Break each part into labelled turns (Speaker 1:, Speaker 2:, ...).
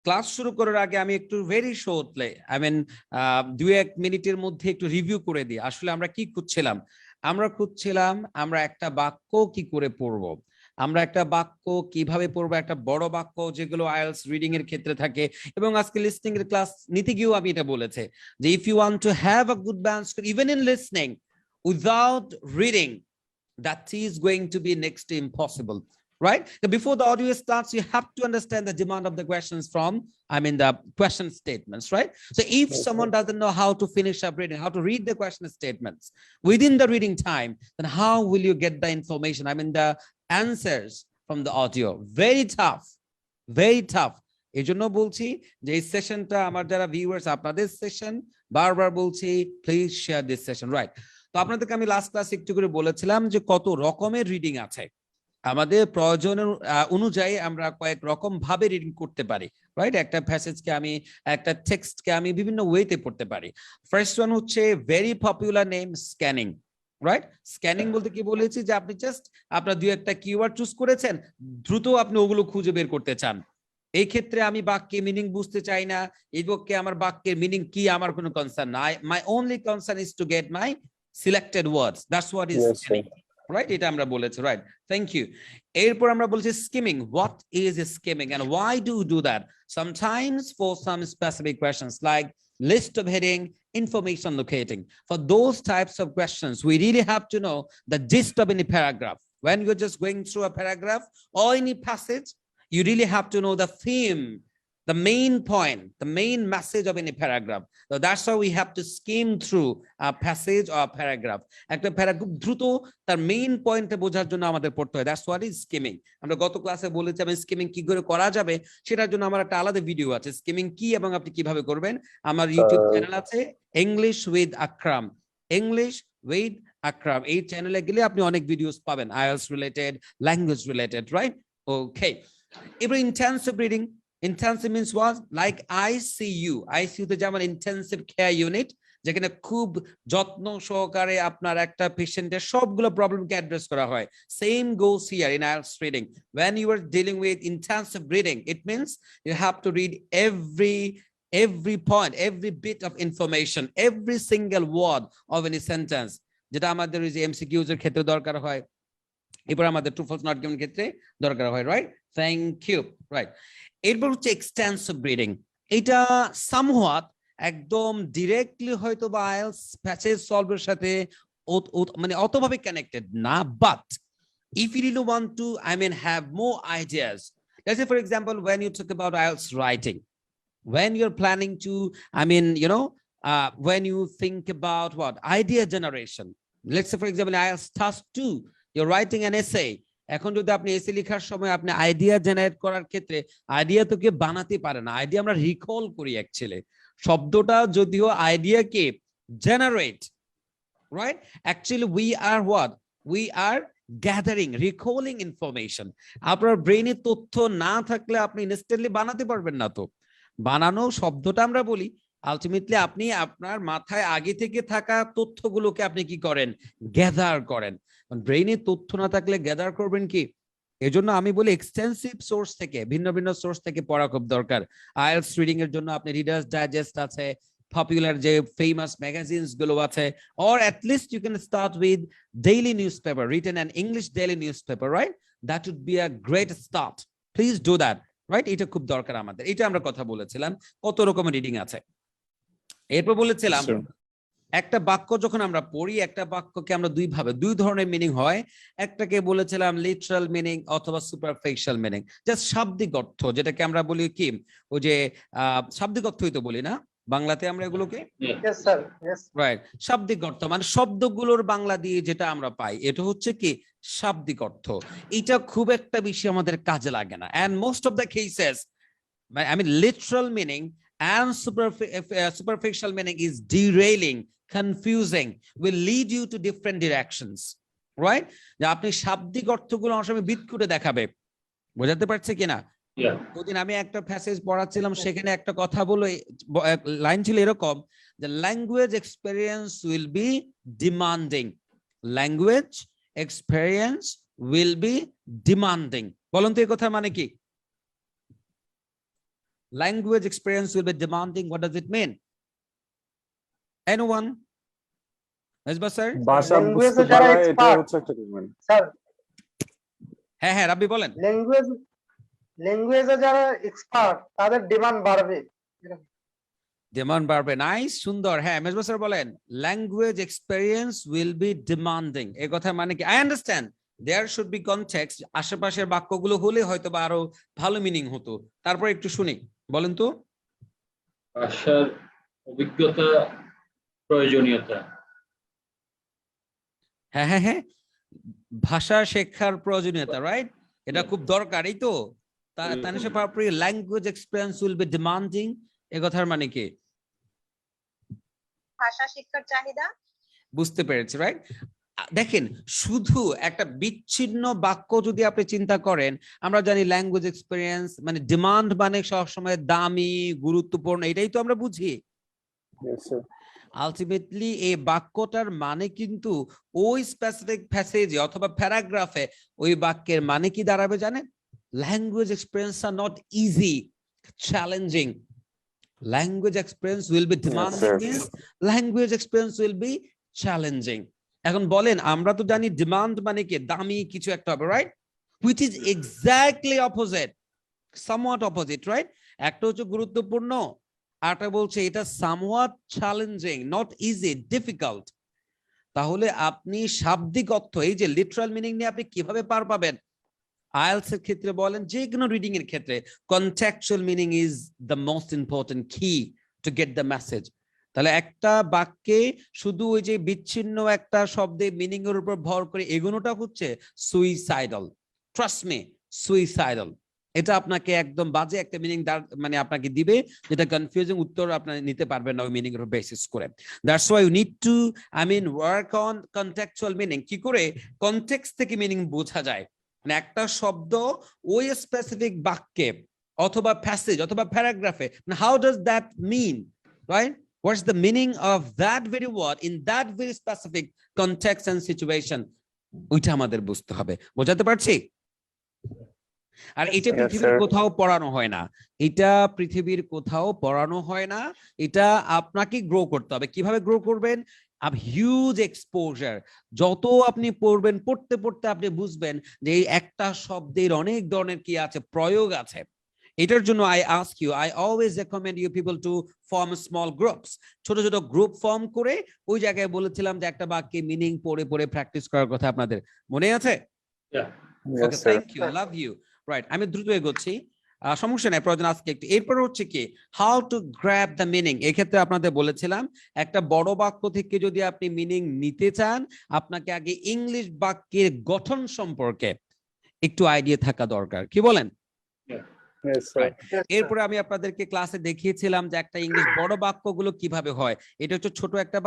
Speaker 1: Class শুরু করার আগে আমি একটু ভেরি শর্টলি দুই এক মিনিটের মধ্যে একটু রিভিউ করে দিই। আসলে আমরা কি খুঁজছিলাম? আমরা একটা বাক্য কি করে পড়বো, আমরা একটা বাক্য কিভাবে পড়বো, একটা বড় বাক্য যেগুলো আইএলটিএস রিডিং এর ক্ষেত্রে থাকে। এবং আজকে লিসনিং এর ক্লাস নিতে গিয়েও আমি এটা বলেছে যে if you want to have a good balance even in listening without reading, that is going to be next to impossible, right? Before the audio starts, you have to understand the demand of the questions from, the question statements, right? So if someone doesn't know how to finish up reading, how to read the question statements within the reading time, then how will you get the information, the answers from the audio? Very tough, very tough. এই জন্য বলছি যে এই সেশনটা আমার যারা viewers, আপনাদের session, বারবার বলছি please share this session, right? তো আপনাদেরকে আমি লাস্ট ক্লাস একটু করে বলেছিলাম যে কত রকমের রিডিং আছে, আমাদের প্রয়োজনের অনুযায়ী আমরা কয়েক রকম ভাবে রিডিং করতে পারি, রাইট? একটা প্যাসেজকে আমি, একটা টেক্সটকে আমি বিভিন্ন ওয়েতে পড়তে পারি। ফার্স্ট ওয়ান হচ্ছে very popular name scanning, right? Scanning বলতে কি বলেছি যে আপনি জাস্ট আপনার দুই একটা কিওয়ার্ড চুজ করেছেন, দ্রুত আপনি ওগুলো খুঁজে বের করতে চান। এই ক্ষেত্রে আমি বাক্যে মিনিং বুঝতে চাই না, এই বাক্যে আমার বাক্যের মিনিং কি আমার কোনো কনসার্ন নাই। My only concern is to get my selected words. That's what is scanning, right? এটা আমরা বলেছি, right? Thank you. এরপর আমরা বলছি skimming. What is skimming and why do you do that? Sometimes for some specific questions like list of heading, information locating, for those types of questions we really have to know the gist of any paragraph. When you're just going through a paragraph or any passage, you really have to know the theme, the main point, the main message of any paragraph. So that's how we have to skim through a passage or a paragraph. একটা paragraph দ্রুত তার main পয়েন্টে বোঝার জন্য আমাদের পড়তে হয়। That's what is skimming. আমরা গত ক্লাসে বলেছি আমি স্কিমিং কি করে করা যাবে সেটার জন্য আমার একটা আলাদা ভিডিও আছে, স্কিমিং কি এবং আপনি কিভাবে করবেন। আমার ইউটিউব চ্যানেল আছে English with Akram, English with Akram. এই চ্যানেলে গেলে আপনি অনেক ভিডিওস পাবেন IELTS related, language related, right? Okay, এবার intensive reading. Intensive means what? Like ICU. ICU তে যেমন ইন্টেন্সিভ কেয়ার ইউনিট, যেখানে খুব যত্ন সহকারে আপনার একটা পেশেন্টের সবগুলো প্রবলেমকে অ্যাড্রেস করা হয়। Same goes here in IELTS reading. When you are dealing with intensive reading, it means you have to read every point, every bit of information, every single word of any sentence, যেটা আমাদের ওই যে MCQs এর ক্ষেত্রে দরকার হয়, এরপর আমাদের ট্রু ফলস নট গিভেন ক্ষেত্রে দরকার হয়, রাইট? Thank you, right? এরপর হচ্ছে এক্সটেন্সিভ রিডিং। এটা সামহাট একদম ডিরেক্টলি হয়তো বা আইএলটিএস প্যাসেজ সলভের সাথে অতভাবে কানেক্টেড না, but if you really want to have more ideas, let's say for example when you talk about IELTS writing, when you're planning to when you think about what idea generation, let's say for example IELTS task 2, you're writing an essay. এখন যদি আপনি এসে লেখার সময় আপনি idea generate করার ক্ষেত্রে, idea তো কেউ বানাতে পারে না, আইডিয়া আমরা রিকল করি। অ্যাকচুয়ালি শব্দটা যদিও idea K generate, right? Actually we are gathering, recalling information. আপনার ব্রেইনে তথ্য না থাকলে আপনি ইনস্ট্যান্টলি বানাতে পারবেন না। তো বানানো শব্দটা আমরা বলি, আলটিমেটলি আপনি আপনার মাথায় আগে থেকে থাকা তথ্যগুলোকে আপনি কি করেন? গ্যাদার করেন। ব্রেইনে তথ্য না থাকলে গ্যাদার করবেন কি? এজন্য আমি বলি এক্সটেন্সিভ সোর্স থেকে, ভিন্ন ভিন্ন সোর্স থেকে পড়া খুব দরকার। আইএলটিএস রিডিং এর জন্য আপনি রিডার্স ডাইজেস্ট আছে, পপুলার যে ফেমাস ম্যাগাজিনস গুলো আছে, or at least you can start with daily newspaper, written and English daily newspaper, right? That would be a great start. Please do that, right? এটা খুব দরকার আমাদের। এটা আমরা কথা বলেছিলাম কত রকমের রিডিং আছে। এরপর বলেছিলাম একটা বাক্য যখন আমরা পড়ি, একটা বাক্যকে আমরা দুই ধরনের মিনিং হয়। একটাকে বলেছিলাম লিটারাল মিনিং অথবা সুপারফিশিয়াল মিনিং, জাস্ট শাব্দিক অর্থ, যেটাকে আমরা বলি কি ওই যে শাব্দিক অর্থই তো বলি না বাংলাতে আমরা এগুলোকে, রাইট? শাব্দিক অর্থ মানে শব্দগুলোর বাংলা দিয়ে যেটা আমরা পাই, এটা হচ্ছে কি শাব্দিক অর্থ। এটা খুব একটা বেশি আমাদের কাজে লাগে না। and most of the cases literal meaning and superficial meaning is derailing, confusing, will lead you to different directions, right? যে আপনি শাব্দিক অর্থগুলো অনেক সময় বিটকুটে দেখাবে, বোঝাতে পারছে কিনা? ওদিন আমি একটা প্যাসেজ পড়াচ্ছিলাম, সেখানে একটা কথা বলে লাইন ছিল এরকম যে language experience will be demanding, language experience will be demanding. বলুন তো এই কথা মানে কি? Language experience will be demanding. What does it mean? Anyone? Misbah sir?
Speaker 2: ভাষা
Speaker 3: ল্যাঙ্গুয়েজে
Speaker 2: বুঝতে
Speaker 3: যারা
Speaker 2: পারা এটা
Speaker 3: এক্সপার্ট
Speaker 2: হচ্ছে একটা ডিমান্ড।
Speaker 3: স্যার,
Speaker 1: হ্যাঁ রাব্বি বলেন।
Speaker 3: ল্যাঙ্গুয়েজে যারা এক্সপার্ট তাদের ডিমান্ড বাড়বে।
Speaker 1: ডিমান্ড বাড়বে। নাইস, সুন্দর। হ্যাঁ মেজবা স্যার বলেন, language experience will be demanding. এই কথা মানে কি? I understand there should be context, আশেপাশের বাক্যগুলো হলে হয়তো বা আরো ভালো মিনিং হতো। তারপর একটু শুনি, বলেন তো।
Speaker 4: ভাষার অভিজ্ঞতা, প্রয়োজনীয়তা।
Speaker 1: হ্যাঁ, ভাষা শেখার প্রয়োজনীয়তা, রাইট? এটা খুব দরকারই তো। Tanisha Papri, language experience will be demanding, এই কথার মানে কি?
Speaker 5: ভাষা শিক্ষার চাহিদা।
Speaker 1: বুঝতে পেরেছি, রাইট? দেখেন, শুধু একটা বিচ্ছিন্ন বাক্য যদি আপনি চিন্তা করেন, আমরা জানি ল্যাঙ্গুয়েজ এক্সপেরিয়েন্স মানে ডিমান্ড মানে সবসময় দামি, গুরুত্বপূর্ণ, এটাই তো আমরা বুঝি। আলটিমেটলি এই বাক্যটার মানে কিন্তু ওই স্পেসিফিক প্যাসেজে অথবা প্যারাগ্রাফে ওই বাক্যের মানে কি দাঁড়াবে জানেন? Language experience are not easy, challenging. Language experience will be demanding means language experience will be challenging. এখন বলেন, আমরা তো জানি ডিমান্ড মানে কি? দামি কিছু একটা হবে, right? Which is exactly opposite, somewhat opposite, right? একটা হচ্ছে গুরুত্বপূর্ণ, আরটা বলছে এটা somewhat challenging, not easy, difficult. তাহলে আপনি শাব্দিক অর্থ, এই যে লিটারাল মিনিং নিয়ে আপনি কিভাবে পার পাবেন? আইএলটিএস এর ক্ষেত্রে বলেন, যে কোনো রিডিং এর ক্ষেত্রে contextual meaning is the most important কি টু গেট দ্য মেসেজ। তাহলে একটা বাক্যে শুধু ওই যে বিচ্ছিন্ন একটা শব্দে মিনিং এর উপর ভর করে এগোনোটা হচ্ছে সুইসাইডাল। Trust me, suicidal. এটা আপনাকে একদম বাজে একটা মিনিং মানে আপনাকে দিবে, যেটা কনফিউজিং উত্তর আপনি নিতে পারবেন না ওই মিনিং এর বেসিস করে। That's why you need to work on contextual meaning. কি করে কনটেক্সট থেকে মিনিং বোঝা যায়? মানে একটা শব্দ ওই স্পেসিফিক বাক্যে অথবা প্যাসেজ অথবা প্যারাগ্রাফে, how does that mean, right? What's the meaning of that very word in that very specific context and situation, ওইটা আমাদের বুঝতে হবে। বোঝাতে পারছি? আর এটা পৃথিবীর কোথাও পড়ানো হয় না, এটা পৃথিবীর কোথাও পড়ানো হয় না। এটা আপনাকে গ্রো করতে হবে। কিভাবে গ্রো করবেন? Huge exposure. যত আপনি পড়বেন, পড়তে পড়তে আপনি বুঝবেন যে এই একটা শব্দের অনেক ধরনের কি আছে, প্রয়োগ আছে। এটার জন্য I ask you, I always recommend you people to form small groups. ছোট ছোট গ্রুপ ফর্ম করে, ওই জায়গায় বলেছিলাম যে একটা বাক্যে মিনিং পড়ে পড়ে প্র্যাকটিস করার কথা, আপনাদের মনে আছে? Okay, thank you, love you. Right, আমি দ্রুত এগোচ্ছি, সমস্যা নেই, প্রয়োজন আজকে একটু। এরপর হচ্ছে কি, how to grab the meaning. এক্ষেত্রে আপনাদের বলেছিলাম একটা বড় বাক্য থেকে যদি আপনি মিনিং নিতে চান, আপনাকে আগে ইংলিশ বাক্যের গঠন সম্পর্কে একটু আইডিয়া থাকা দরকার। কি বলেন? এরপরে আমি আপনাদেরকে ক্লাসে দেখিয়েছিলাম যে একটা ইংলিশ বড় বাক্যগুলো কিভাবে হয়। এটা হচ্ছে ছোট একটা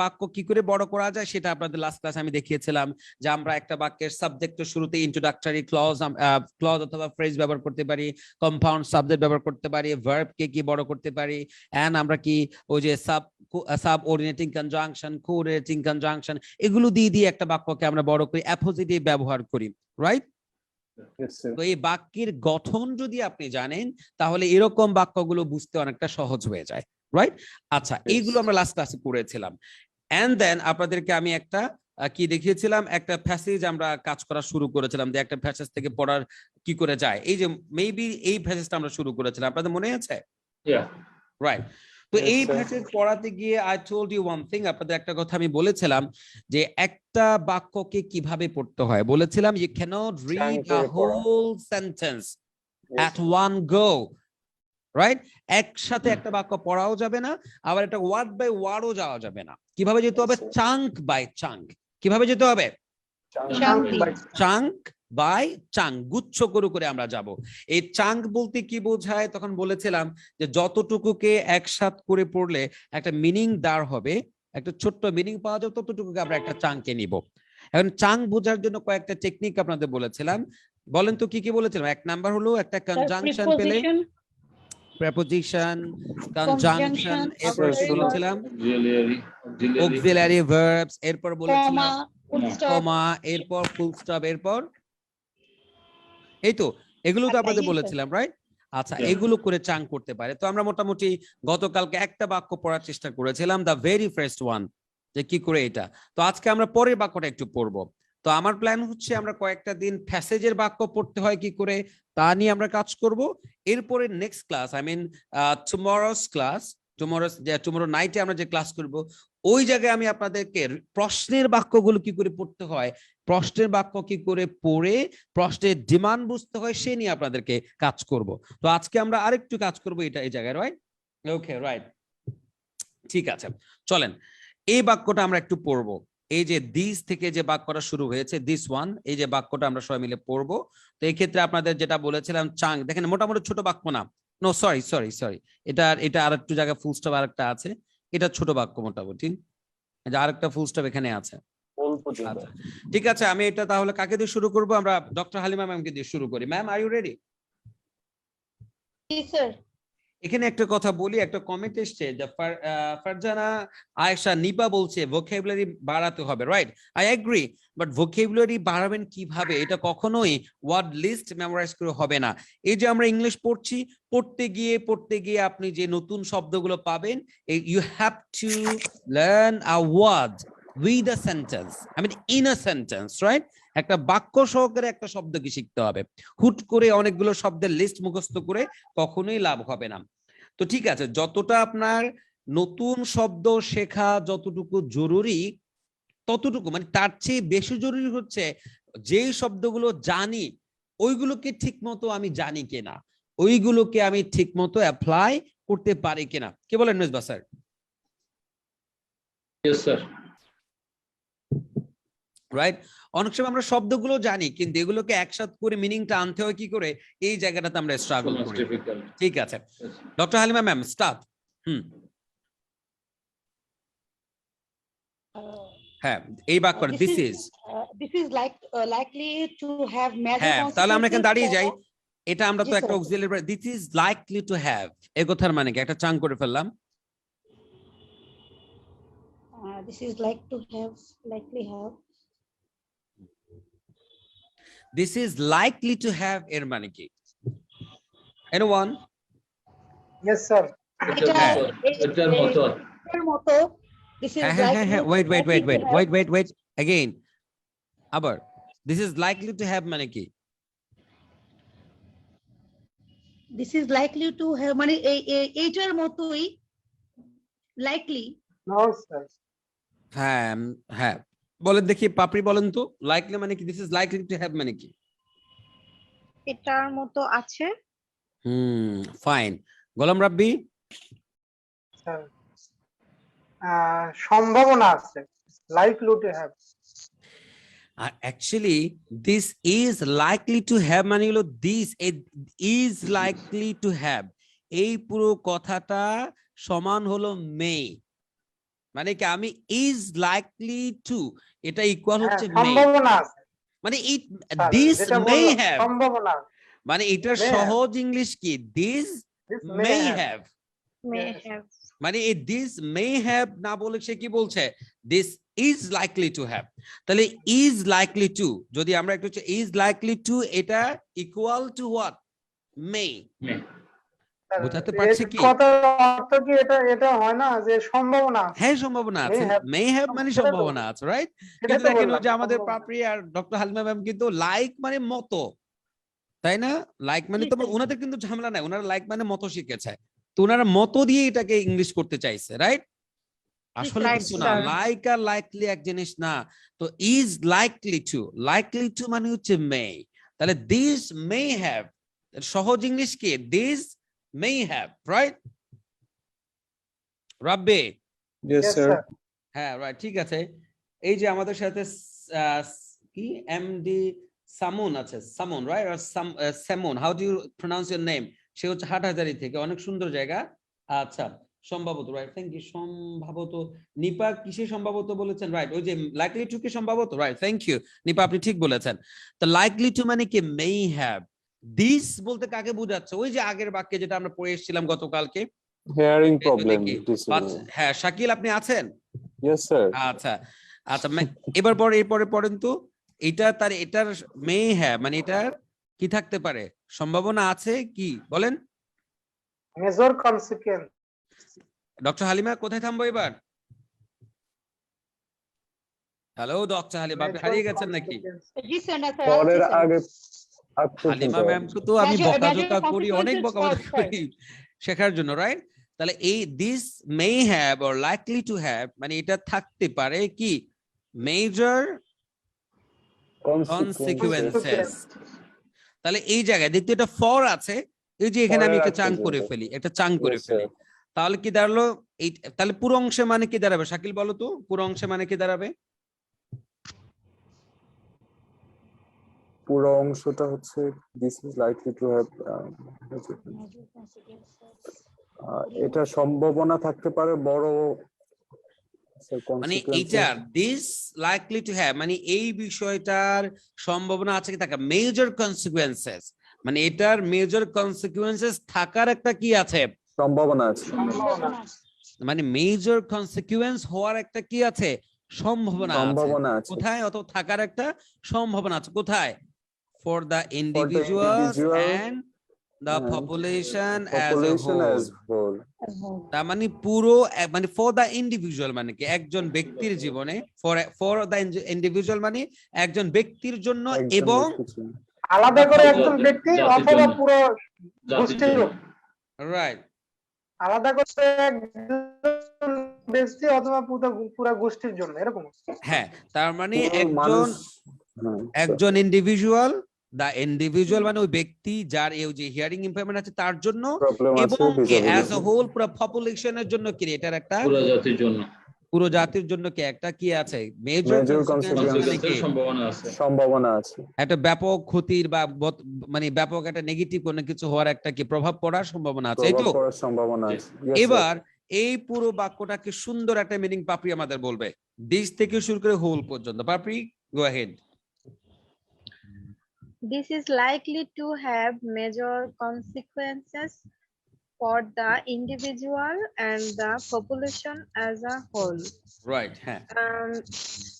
Speaker 1: বাক্য কি করে বড় করা যায় সেটা আপনাদের লাস্ট ক্লাসে আমি দেখিয়েছিলাম। যে আমরা একটা বাক্যের সাবজেক্টের শুরুতে ইন্ট্রোডাক্টরি ক্লজ অথবা ফ্রেজ ব্যবহার করতে পারি, কম্পাউন্ড সাবজেক্ট ব্যবহার করতে পারি, ভার্বকে কি বড় করতে পারি, এন্ড আমরা কি ওই যে সাবঅর্ডিনেটিং কনজাংশন, কোঅর্ডিনেটিং কনজাংশন, এগুলো দিয়ে একটা বাক্যকে আমরা বড় করি, অ্যাপোজিটিভ ব্যবহার করি, রাইট? তো এই বাক্যের গঠন যদি আপনি জানেন, তাহলে এরকম বাক্যগুলো বুঝতে অনেকটা সহজ হয়ে যায়, রাইট? আচ্ছা, এইগুলো আমরা লাস্ট ক্লাসে পড়েছিলাম। এন্ড দেন আপনাদেরকে আমি একটা কি দেখিয়েছিলাম, একটা প্যাসেজ আমরা কাজ করা শুরু করেছিলাম, যে একটা প্যাসেজ থেকে পড়ার কি করে যায়। এই যে মেবি এই প্যাসেজটা আমরা শুরু করেছিলাম, আপনাদের মনে আছে? রাইট। তো এই প্যাসেজ পড়াতে গিয়ে I told you one thing, আপনাদের একটা কথা আমি বলেছিলাম যে একটা বাক্যকে কিভাবে পড়তে হয়। বলেছিলাম you can't read a whole sentence at one go, right? একসাথে একটা বাক্য পড়াও যাবে না, আবার এটা ওয়ার্ড বাই ওয়ার্ডও যাওয়া যাবে না। কিভাবে যেতে হবে? Chunk by chunk. কিভাবে যেতে হবে? চাঙ্ক বাই চাঙ্ক, গুচ্ছ করে আমরা যাব। এই চাঙ্ক বলতে কি বোঝায় তখন বলেছিলাম যে যতটুকুকে একসাথ করে পড়লে একটা মিনিং দাঁড় হবে, একটা ছোট্ট মিনিং পাওয়া যাবে, ততটুকুকে আমরা একটা চাঙ্কে নিব। এখন চাঙ্ক বোঝার জন্য কয়েকটা টেকনিক আপনাদের বলেছিলাম। বলেন তো কি কি বলেছিলাম? এক নাম্বার হলো একটা কনজাংশন পেলে, প্রেপোজিশন, কনজাংশন, এরপর বলেছিলাম অক্সিলারি ভার্বস, এরপর বলেছিলাম কমা, এরপর ফুল স্টপ, এরপর এই তো এগুলো তো আপনাদের বলেছিলাম, রাইট? আচ্ছা,
Speaker 4: Yeah.
Speaker 1: এগুলো করে চাং করতে পারে। তো আমরা মোটামুটি গতকালকে একটা বাক্য পড়ার চেষ্টা করেছিলাম, দ্য ভেরি ফার্স্ট ওয়ান, যে কি করে এটা। তো আজকে আমরা পরের বাক্যটা একটু পড়বো। তো আমার প্ল্যান হচ্ছে আমরা কয়েকটা দিন প্যাসেজের বাক্য পড়তে হয় কি করে তা নিয়ে আমরা কাজ করব। এরপরে next class, I mean tomorrow's class, tomorrow নাইটে আমরা যে ক্লাস করব, ওই জায়গায় আমি আপনাদেরকে প্রশ্নের বাক্যগুলো কি করে পড়তে হয়, প্রশ্নের বাক্য কি করে পড়ে প্রশ্নের ডিমান্ড বুঝতে হয় সে নিয়ে আপনাদেরকে কাজ করব। তো আজকে আমরা আরেকটু কাজ করব এটা এই জায়গায়, রাইট? ওকে, রাইট, ঠিক আছে। চলেন এই বাক্যটা আমরা একটু পড়বো। এই যে দিস থেকে যে বাক্যটা শুরু হয়েছে, দিস ওয়ান, এই যে বাক্যটা আমরা সবাই মিলে পড়বো। তো এই ক্ষেত্রে আপনাদের যেটা বলেছিলাম চাং, দেখেন মোটামুটি ছোট বাক্য না, নো সরি সরি সরি, এটা আর একটু জায়গায় ফুল স্টপ আরেকটা আছে, এটা ছোট বাক্য মোটামুটি, এই যে আরেকটা ফুল স্টপ এখানে আছে। আচ্ছা, ঠিক আছে, আমি এটা তাহলে কাকে দিয়ে শুরু করব? আমরা ডক্টর হালিমা ম্যামকে দিয়ে শুরু করি। Ma'am, are you ready?
Speaker 2: জি স্যার।
Speaker 1: এখানে একটা কথা বলি, একটা কমেন্ট এসছে যে ফারজানা আয়েশা নিপা বলছে ভোকাবুলারি বাড়াতে হবে, right? I agree, but vocabulary বাড়াবেন কিভাবে? এটা কখনোই ওয়ার্ড লিস্ট মেমোরাইজ করে হবে না। এই যে আমরা ইংলিশ পড়ছি, পড়তে গিয়ে আপনি যে নতুন শব্দগুলো পাবেন, you have to learn a word with a sentence, I mean in a sentence, right? একটা বাক্য সহকারে একটা শব্দকে শিখতে হবে। হুট করে অনেকগুলো শব্দের লিস্ট মুখস্থ করে কখনোই লাভ হবে না। তো ঠিক আছে, যতটা আপনার নতুন শব্দ শেখা যতটুকু জরুরি, ততটুকু মানে তার চেয়ে বেশি জরুরি হচ্ছে যেই শব্দগুলো জানি ওইগুলোকে ঠিক মতো আমি জানি কিনা, ওইগুলোকে আমি ঠিক মতো অ্যাপ্লাই করতে পারি কিনা। কে বলেন Mezba sir?
Speaker 4: Yes, sir.
Speaker 1: Right? অনেক সময় আমরা শব্দগুলো জানি কিন্তু এগুলোকে একসাথে করে মিনিংটা আনতে হয় কি করে, এই জায়গাটাতে আমরা
Speaker 4: So
Speaker 1: স্ট্রাগল
Speaker 4: much
Speaker 1: করি।
Speaker 4: difficult.
Speaker 1: ঠিক আছে,
Speaker 4: Yes.
Speaker 1: Doctor Halima ma'am start. হ্যাঁ, এই বাক্যটা this is,
Speaker 2: This is likely to have major
Speaker 1: হ্যাঁ তাহলে আমরা এখানে দাঁড়িয়ে যাই।
Speaker 2: consequences
Speaker 1: এটা আমরা তো
Speaker 2: জি,
Speaker 1: একটা
Speaker 2: sir.
Speaker 1: Auxiliary, this is likely to have, এর কথার মানে কি? একটা চাং করে ফেললাম।
Speaker 2: This is likely have
Speaker 1: this is likely to have এর মানে কি? এনিওয়ান?
Speaker 3: Yes sir.
Speaker 4: এটার মতো
Speaker 2: এর মতো this is
Speaker 1: হ্যাঁ,
Speaker 2: likely
Speaker 1: ওয়েট अगेन, আবার this is likely to have মানে কি?
Speaker 2: this is likely to have মানে এইটার মতোই likely
Speaker 3: নো স্যার।
Speaker 1: হ্যাঁ বলেন দেখি, পাপড়ি বলেন তো, লাইকলি মানে কি? This is likely to have মানে কি?
Speaker 2: এটার মতো আছে।
Speaker 1: ফাইন। গোলাম রাব্বি?
Speaker 3: স্যার সম্ভাবনা আছে, likely to have.
Speaker 1: Actually, this is likely to have মানে হলো this is likely to have, এই পুরো কথাটা সমান হলো may, মানে কি আমি is likely to, এটা ইকুয়াল হচ্ছে may,
Speaker 3: সম্ভাবনা আছে
Speaker 1: মানে
Speaker 3: স্যার,
Speaker 1: this
Speaker 3: যেটা
Speaker 1: may
Speaker 3: বললাম,
Speaker 1: have,
Speaker 3: সম্ভাবনা
Speaker 1: মানে এটার
Speaker 3: May have.
Speaker 1: সহজ ইংলিশ কি? this
Speaker 3: This
Speaker 1: may have,
Speaker 2: may
Speaker 3: Yes.
Speaker 2: have
Speaker 1: মানে এই this may have না বলে সে কি বলছে? this is likely to have। তাহলে is likely to, যদি আমরা একটু is likely to, এটা equal to what? may।
Speaker 3: Sir,
Speaker 1: বোঝাতে পারছি
Speaker 3: এই
Speaker 1: কি?
Speaker 3: কথার অর্থ কি এটা হয় না যে সম্ভাবনা আছে?
Speaker 1: হ্যাঁ সম্ভাবনা আছে,
Speaker 3: have,
Speaker 1: may have মানে
Speaker 3: সেটাই তো
Speaker 1: সম্ভাবনা আছে, রাইট?
Speaker 3: সেটাই
Speaker 1: কিন্তু
Speaker 3: তো
Speaker 1: দেখেন ওই
Speaker 3: বললাম,
Speaker 1: যে আমাদের
Speaker 3: সম্ভাবনা।
Speaker 1: পাপড়ি আর ডক্টর হালিমা ম্যাম কিন্তু লাইক মানে মতো, তাই না? লাইক মানে তো ওনাদের কিন্তু ঝামেলা নাই, ওনারা লাইক মানে মতো শিখেছে, তো ওনারা মতো দিয়ে এটাকে ইংলিশ করতে চাইছে, রাইট? আসলে
Speaker 2: right,
Speaker 1: কিন্তু না,
Speaker 2: sir.
Speaker 1: লাইক আর লাইকলি এক জিনিস না। তো ইজ লাইকলি টু মানে হচ্ছে মে, তাহলে দিস মে হ্যাভ, সহজ ইংলিশ কি? This may have, right? Rabbi?
Speaker 5: Yes,
Speaker 3: Yes,
Speaker 5: sir.
Speaker 3: sir.
Speaker 1: হ্যাঁ রাইট, ঠিক আছে। এই যে আমাদের সাথে কি এমডি সামুন আছে, সামুন রাইট, আর Samun, how do you pronounce your name? সে হচ্ছে হাটহাজারী থেকে, অনেক সুন্দর জায়গা। আচ্ছা, সম্ভবত, রাইট, থ্যাংক ইউ। সম্ভবত নিপা কিসে সম্ভবত বলেছেন? রাইট, ওই যে লাইকলি টু কি সম্ভবত, রাইট, থ্যাংক ইউ নিপা, আপনি ঠিক বলেছেন। তো লাইকলি টু মানে কি? May have. দিস বলতে কাকে বোঝাচ্ছে? ওই যে আগের বাক্যে যেটা আমরা পড়ে এসেছিলাম গতকালকে।
Speaker 5: Hearing
Speaker 1: এই তো
Speaker 5: problem.
Speaker 1: দেখি।
Speaker 5: This
Speaker 1: হ্যাঁ শাকিল, আপনি আছেন?
Speaker 5: yes, sir.
Speaker 1: আচ্ছা আচ্ছা, এরপরে পড়েন তো। এটা তার, এটার মে হ্যাভ মানে এটার কি থাকতে পারে? সম্ভাবনা আছে কি বলেন?
Speaker 3: Major consequence.
Speaker 1: ডক্টর হালিমা কোথায় থামবো এবার? হ্যালো ডক্টর হালিমা, আপনি হারিয়ে গেছেন নাকি?
Speaker 2: জি স্যার, না স্যার,
Speaker 5: পরের
Speaker 2: আসছে, স্যার।
Speaker 5: আগে আগ পর্যন্ত
Speaker 1: হালিমা ম্যামকে তো আমি
Speaker 2: Major-
Speaker 1: বকাঝকা
Speaker 2: major
Speaker 1: করি, অনেক
Speaker 2: consequences
Speaker 1: বকাঝকা
Speaker 2: for, sir.
Speaker 1: করি শেখার জন্য, রাইট? তাহলে এই this may have or likely to have মানে এটা থাকতে পারে কি মেজর কনসিকুয়েন্সেস। তাহলে এই জায়গায় দেখতে এটা ফর আছে, এই যে এখানে আমি
Speaker 5: পরের
Speaker 1: একটা
Speaker 5: আগ
Speaker 1: চাং
Speaker 5: পর্যন্ত।
Speaker 1: করে ফেলি, একটা চাং করে
Speaker 5: Yes,
Speaker 1: ফেলি,
Speaker 5: sir.
Speaker 1: তাহলে কি দাঁড়ালো? এই তাহলে পুরো অংশে মানে কি দাঁড়াবে? শাকিল বলো তো, পুরো অংশে মানে কি দাঁড়াবে?
Speaker 5: পুরো অংশটা হচ্ছে this is likely to have, এটা সম্ভাবনা থাকতে পারে বড়
Speaker 1: মানে এইটার দিস লাইকলি টু হ্যাভ মানে এই বিষয়টার সম্ভাবনা আছে কি থাকা মেজর কনসিকুয়েন্সেস, মানে এটার মেজর কনসিকুয়েন্সেস থাকার একটা কি আছে
Speaker 5: সম্ভাবনা আছে।
Speaker 1: মানে মেজর কনসিকুয়েন্স হওয়ার একটা কি আছে সম্ভাবনা আছে।
Speaker 5: সম্ভাবনা আছে।
Speaker 1: কোথায়? অত থাকার একটা সম্ভাবনা আছে কোথায়? For the individuals
Speaker 5: individual
Speaker 1: and the
Speaker 5: and
Speaker 1: population as a
Speaker 5: population
Speaker 1: whole.
Speaker 5: as whole.
Speaker 1: তার মানে পুরো মানে ফর দ্য ইন্ডিভিজুয়াল মানে কি একজন ব্যক্তির জীবনে, ফর দ্য ইন্ডিভিজুয়াল মানে একজন ব্যক্তির জন্য
Speaker 5: একজন
Speaker 1: এবং
Speaker 5: ব্যক্তির জন্য।
Speaker 3: আলাদা করে একজন
Speaker 4: জাতির
Speaker 3: ব্যক্তি
Speaker 4: জন্য।
Speaker 3: অথবা পুরো
Speaker 4: জাতির
Speaker 3: গোষ্ঠীর
Speaker 4: জন্য।
Speaker 3: লোক,
Speaker 1: রাইট
Speaker 3: আলাদা করে একজন ব্যক্তি অথবা পুরো গোষ্ঠীর জন্য, এরকম।
Speaker 1: হ্যাঁ, তার মানে
Speaker 5: পুরো
Speaker 1: একজন
Speaker 5: মানুষ, হ্যাঁ,
Speaker 1: একজন ইন্ডিভিজুয়াল, দ্য ইন্ডিভিজুয়াল মানে ওই ব্যক্তি যার এই যে হিয়ারিং ইম্পেয়ারমেন্ট আছে তার জন্য,
Speaker 5: প্রবলেম আছে
Speaker 1: এবং অ্যাজ এ
Speaker 5: disability।
Speaker 1: হোল পুরো পপুলেশনের জন্য কি এটার একটা
Speaker 4: পুরো জাতির জন্য
Speaker 1: পুরো জাতির জন্য কি একটা কি আছে মেজর
Speaker 5: Major
Speaker 4: consequences সম্ভাবনা আছে।
Speaker 5: সম্ভাবনা আছে।
Speaker 1: একটা ব্যাপক ক্ষতির বা মানে ব্যাপক একটা নেগেটিভ কোনো কিছু হওয়ার একটা কি প্রভাব পড়ার সম্ভাবনা আছে, এই তো?
Speaker 5: প্রভাব পড়ার সম্ভাবনা আছে। Yes, sir.
Speaker 1: এবার এই পুরো বাক্যটাকে সুন্দর একটা মিনিং পাপড়ি আমাদের বলবে, দিস থেকে শুরু করে হোল পর্যন্ত। Papri, go ahead.
Speaker 6: This is likely to have major consequences for the individual and the population as a whole.
Speaker 1: Right, হ্যাঁ,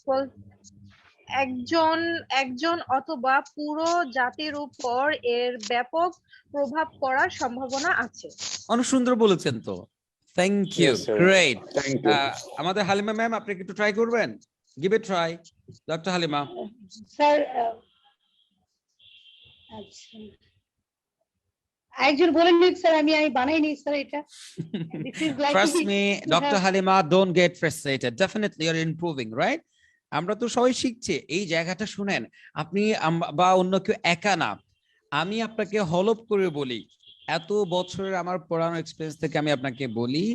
Speaker 6: ফল- একজন অথবা পুরো জাতির উপর এর ব্যাপক প্রভাব পড়ার সম্ভাবনা আছে।
Speaker 1: অনেক সুন্দর বলেছেন তো, thank you,
Speaker 5: Yes, sir.
Speaker 1: Great.
Speaker 5: Thank you.
Speaker 1: আমাদের হালিমা ম্যাম আপনি কি একটু ট্রাই করবেন? Give it try, doctor Halima.
Speaker 2: Sir, আচ্ছা, একজন বলেন নি স্যার, আমি বানাইনি স্যার এটা। This is likely
Speaker 1: Trust me,
Speaker 2: to
Speaker 1: Dr.
Speaker 2: have-
Speaker 1: Halima, don't get frustrated. Definitely you're improving, right? আমরা তো সবাই শিখছি। এই জায়গাটা শুনেন, আপনি বা অন্য কেউ একা না। আমি আপনাকে হলপ করে বলি, এত বছরের আমার পড়ানো এক্সপেরিয়েন্স থেকে আমি আপনাকে বলি,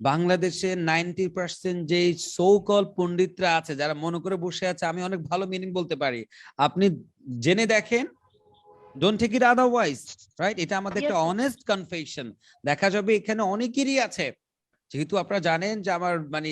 Speaker 1: বাংলাদেশে 90% যে সো কল পণ্ডিতরা আছে যারা মনে করে বসে আছে আমি অনেক ভালো মিনিং বলতে পারি, আপনি জেনে দেখেন, don't take it otherwise, right? এটা আমাদের একটা
Speaker 2: Yes, sir.
Speaker 1: Honest confession. দেখা যাবে এখানে অনেকেরই আছে, যেহেতু আপনারা জানেন যে আমার মানে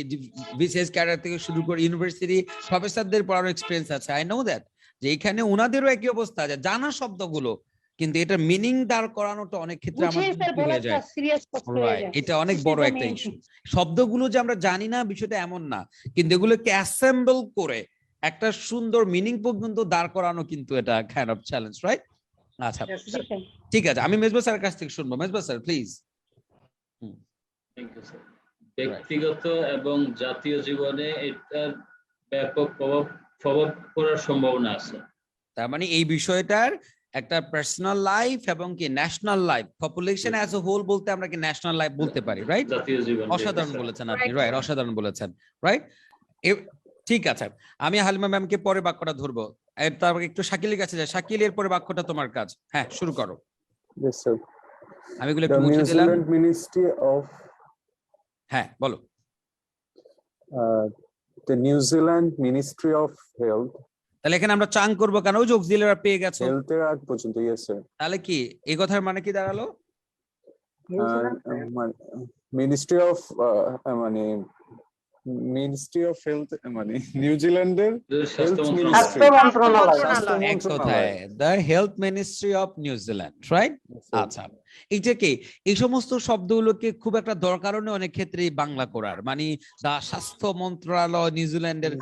Speaker 1: বিসিএস ক্যাডার থেকে শুরু করে ইউনিভার্সিটি প্রফেসরদের পড়ানোর এক্সপেরিয়েন্স আছে, আই নো দ্যাট, যে এখানে ওনাদেরও একই অবস্থা, যে জানা শব্দগুলো কিন্তু এটা মিনিং দাঁড় করানোটা অনেক ক্ষেত্রে
Speaker 2: বুঝে
Speaker 1: আমাদের
Speaker 2: স্যার
Speaker 1: কি হয়ে
Speaker 2: বলাটা
Speaker 1: যায়।
Speaker 2: সিরিয়াস কথা হয়ে
Speaker 1: রাইট,
Speaker 2: যায়।
Speaker 1: এটা অনেক
Speaker 2: This is
Speaker 1: বড়
Speaker 2: the
Speaker 1: একটা
Speaker 2: main
Speaker 1: ইস্যু।
Speaker 2: thing.
Speaker 1: শব্দগুলো যে আমরা জানি না বিষয়টা এমন না, কিন্তু এগুলোকে অ্যাসেম্বল করে একটা সুন্দর মিনিং পর্যন্ত দাঁড় করানো কিন্তু এটা কাইন্ড অফ চ্যালেঞ্জ, রাইট? আচ্ছা,
Speaker 3: Yes,
Speaker 2: জি
Speaker 3: sir.
Speaker 2: স্যার।
Speaker 1: ঠিক আছে, আমি মেজবা স্যারের কাছ থেকে শুনবো। Mezba sir please.
Speaker 4: Thank you, sir. ব্যক্তিগত এবং জাতীয় জীবনে এটার ব্যাপক প্রভাব পড়ার সম্ভাবনা আছে।
Speaker 1: তার মানে এই বিষয়টার একটা পার্সোনাল লাইফ এবং কি national life, population as a whole বলতে আমরা কি ন্যাশনাল লাইফ বলতে পারি, রাইট?
Speaker 4: জাতীয় জীবন।
Speaker 1: অসাধারণ বলেছেন আপনি,
Speaker 6: Right.
Speaker 1: রাইট, অসাধারণ বলেছেন, রাইট? ঠিক আছে, আমি হালিমা ম্যামকে পরে বাক্যটা ধরবো, তারপর একটু শাকিলের কাছে যাই। শাকিল, এর পরে বাক্যটা তোমার কাজ, হ্যাঁ শুরু করো।
Speaker 5: Yes, sir.
Speaker 1: আমি এগুলো
Speaker 5: The
Speaker 1: একটু মুছে
Speaker 5: New
Speaker 1: দিলাম,
Speaker 5: Zealand Ministry of
Speaker 1: হ্যাঁ বলো।
Speaker 5: the New Zealand Ministry of Health.
Speaker 1: তাহলে এখানে আমরা চাং করবো কেন? ওই যে অক্সিলারি পেয়ে গেছো,
Speaker 5: Health এর আগ পর্যন্ত, yes, sir.
Speaker 1: তাহলে কি এই কথার মানে কি দাঁড়ালো?
Speaker 5: Ministry of মানে Ministry of Health মানে নিউজিল্যান্ডের
Speaker 4: স্বাস্থ্য
Speaker 5: Health
Speaker 4: মন্ত্রণালয়।
Speaker 3: স্বাস্থ্য মন্ত্রণালয়।
Speaker 5: স্বাস্থ্য
Speaker 1: এক কথায় the health ministry of New Zealand, right? আচ্ছা, এইটা কি এই সমস্ত শব্দগুলোকে খুব একটা দরকারও নেই অনেক ক্ষেত্রে বাংলা করার, মানে দা স্বাস্থ্য মন্ত্রণালয় নিউজিল্যান্ডের,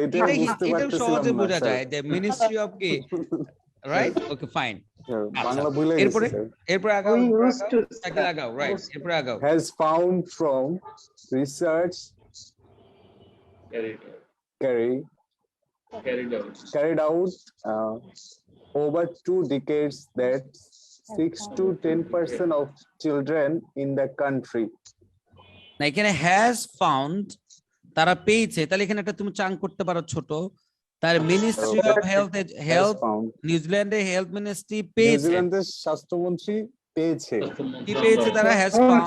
Speaker 5: এটাই বুঝতে
Speaker 1: এটা
Speaker 5: পারতেছিলাম
Speaker 1: সহজে
Speaker 5: না,
Speaker 1: বোঝা
Speaker 5: স্যার।
Speaker 1: যায় যে মিনিস্ট্রি অফ কি, রাইট? ওকে ফাইন,
Speaker 5: বাংলা ভুলে গেছি
Speaker 1: এরপরে
Speaker 5: স্যার।
Speaker 1: এরপরে আগাও
Speaker 3: We used to
Speaker 1: সাইকেল আগাও রাইট এরপরে আগাও
Speaker 5: Has found from research carried out over 2 decades that 6 to 10% of children in the country
Speaker 1: না এখানে হ্যাজ ফাউন্ড তারা পেয়েছে তাহলে এখানে একটা তুমি চাং করতে পারো ছোট তার ministry of
Speaker 5: has
Speaker 1: health
Speaker 5: found
Speaker 1: নিউজিল্যান্ডের হেলথ মিনিস্ট্রি পেয়েছে
Speaker 5: নিউজিল্যান্ডের স্বাস্থ্যমন্ত্রী পেয়েছে
Speaker 1: কি পেয়েছে তারা হ্যাজ ফাউন্ড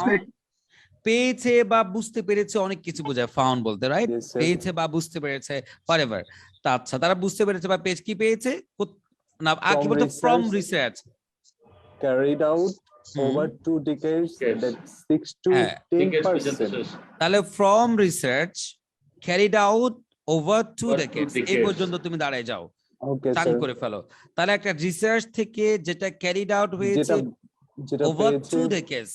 Speaker 1: পেয়েছে বা বুঝতে পেরেছে অনেক কিছু বোঝায় ফাউন্ড বলতে রাইট
Speaker 5: Yes, sir.
Speaker 1: পেয়েছে বা বুঝতে পেরেছে ফরএভার তা আচ্ছা তারা বুঝতে পেরেছে বা পেয়েছে কি পেয়েছে না কি
Speaker 5: From
Speaker 1: বলতো from
Speaker 5: research.
Speaker 1: Research
Speaker 5: carried out over 2 decades
Speaker 4: Yes.
Speaker 5: that 6 to
Speaker 1: হ্যাঁ,
Speaker 5: 10%
Speaker 1: তাহলে from research carried out over 2
Speaker 4: Over 2
Speaker 1: decades এই
Speaker 4: decades.
Speaker 1: পর্যন্ত তুমি দাঁড়ায় যাও
Speaker 5: ওকে
Speaker 1: চাং
Speaker 5: স্যার
Speaker 1: করে ফেলো তাহলে একটা রিসার্চ থেকে যেটা ক্যারিড আউট
Speaker 5: যেটা
Speaker 1: হয়েছে
Speaker 5: যেটা
Speaker 1: ওভার
Speaker 5: পেয়েছে
Speaker 1: 2 ডেকেডস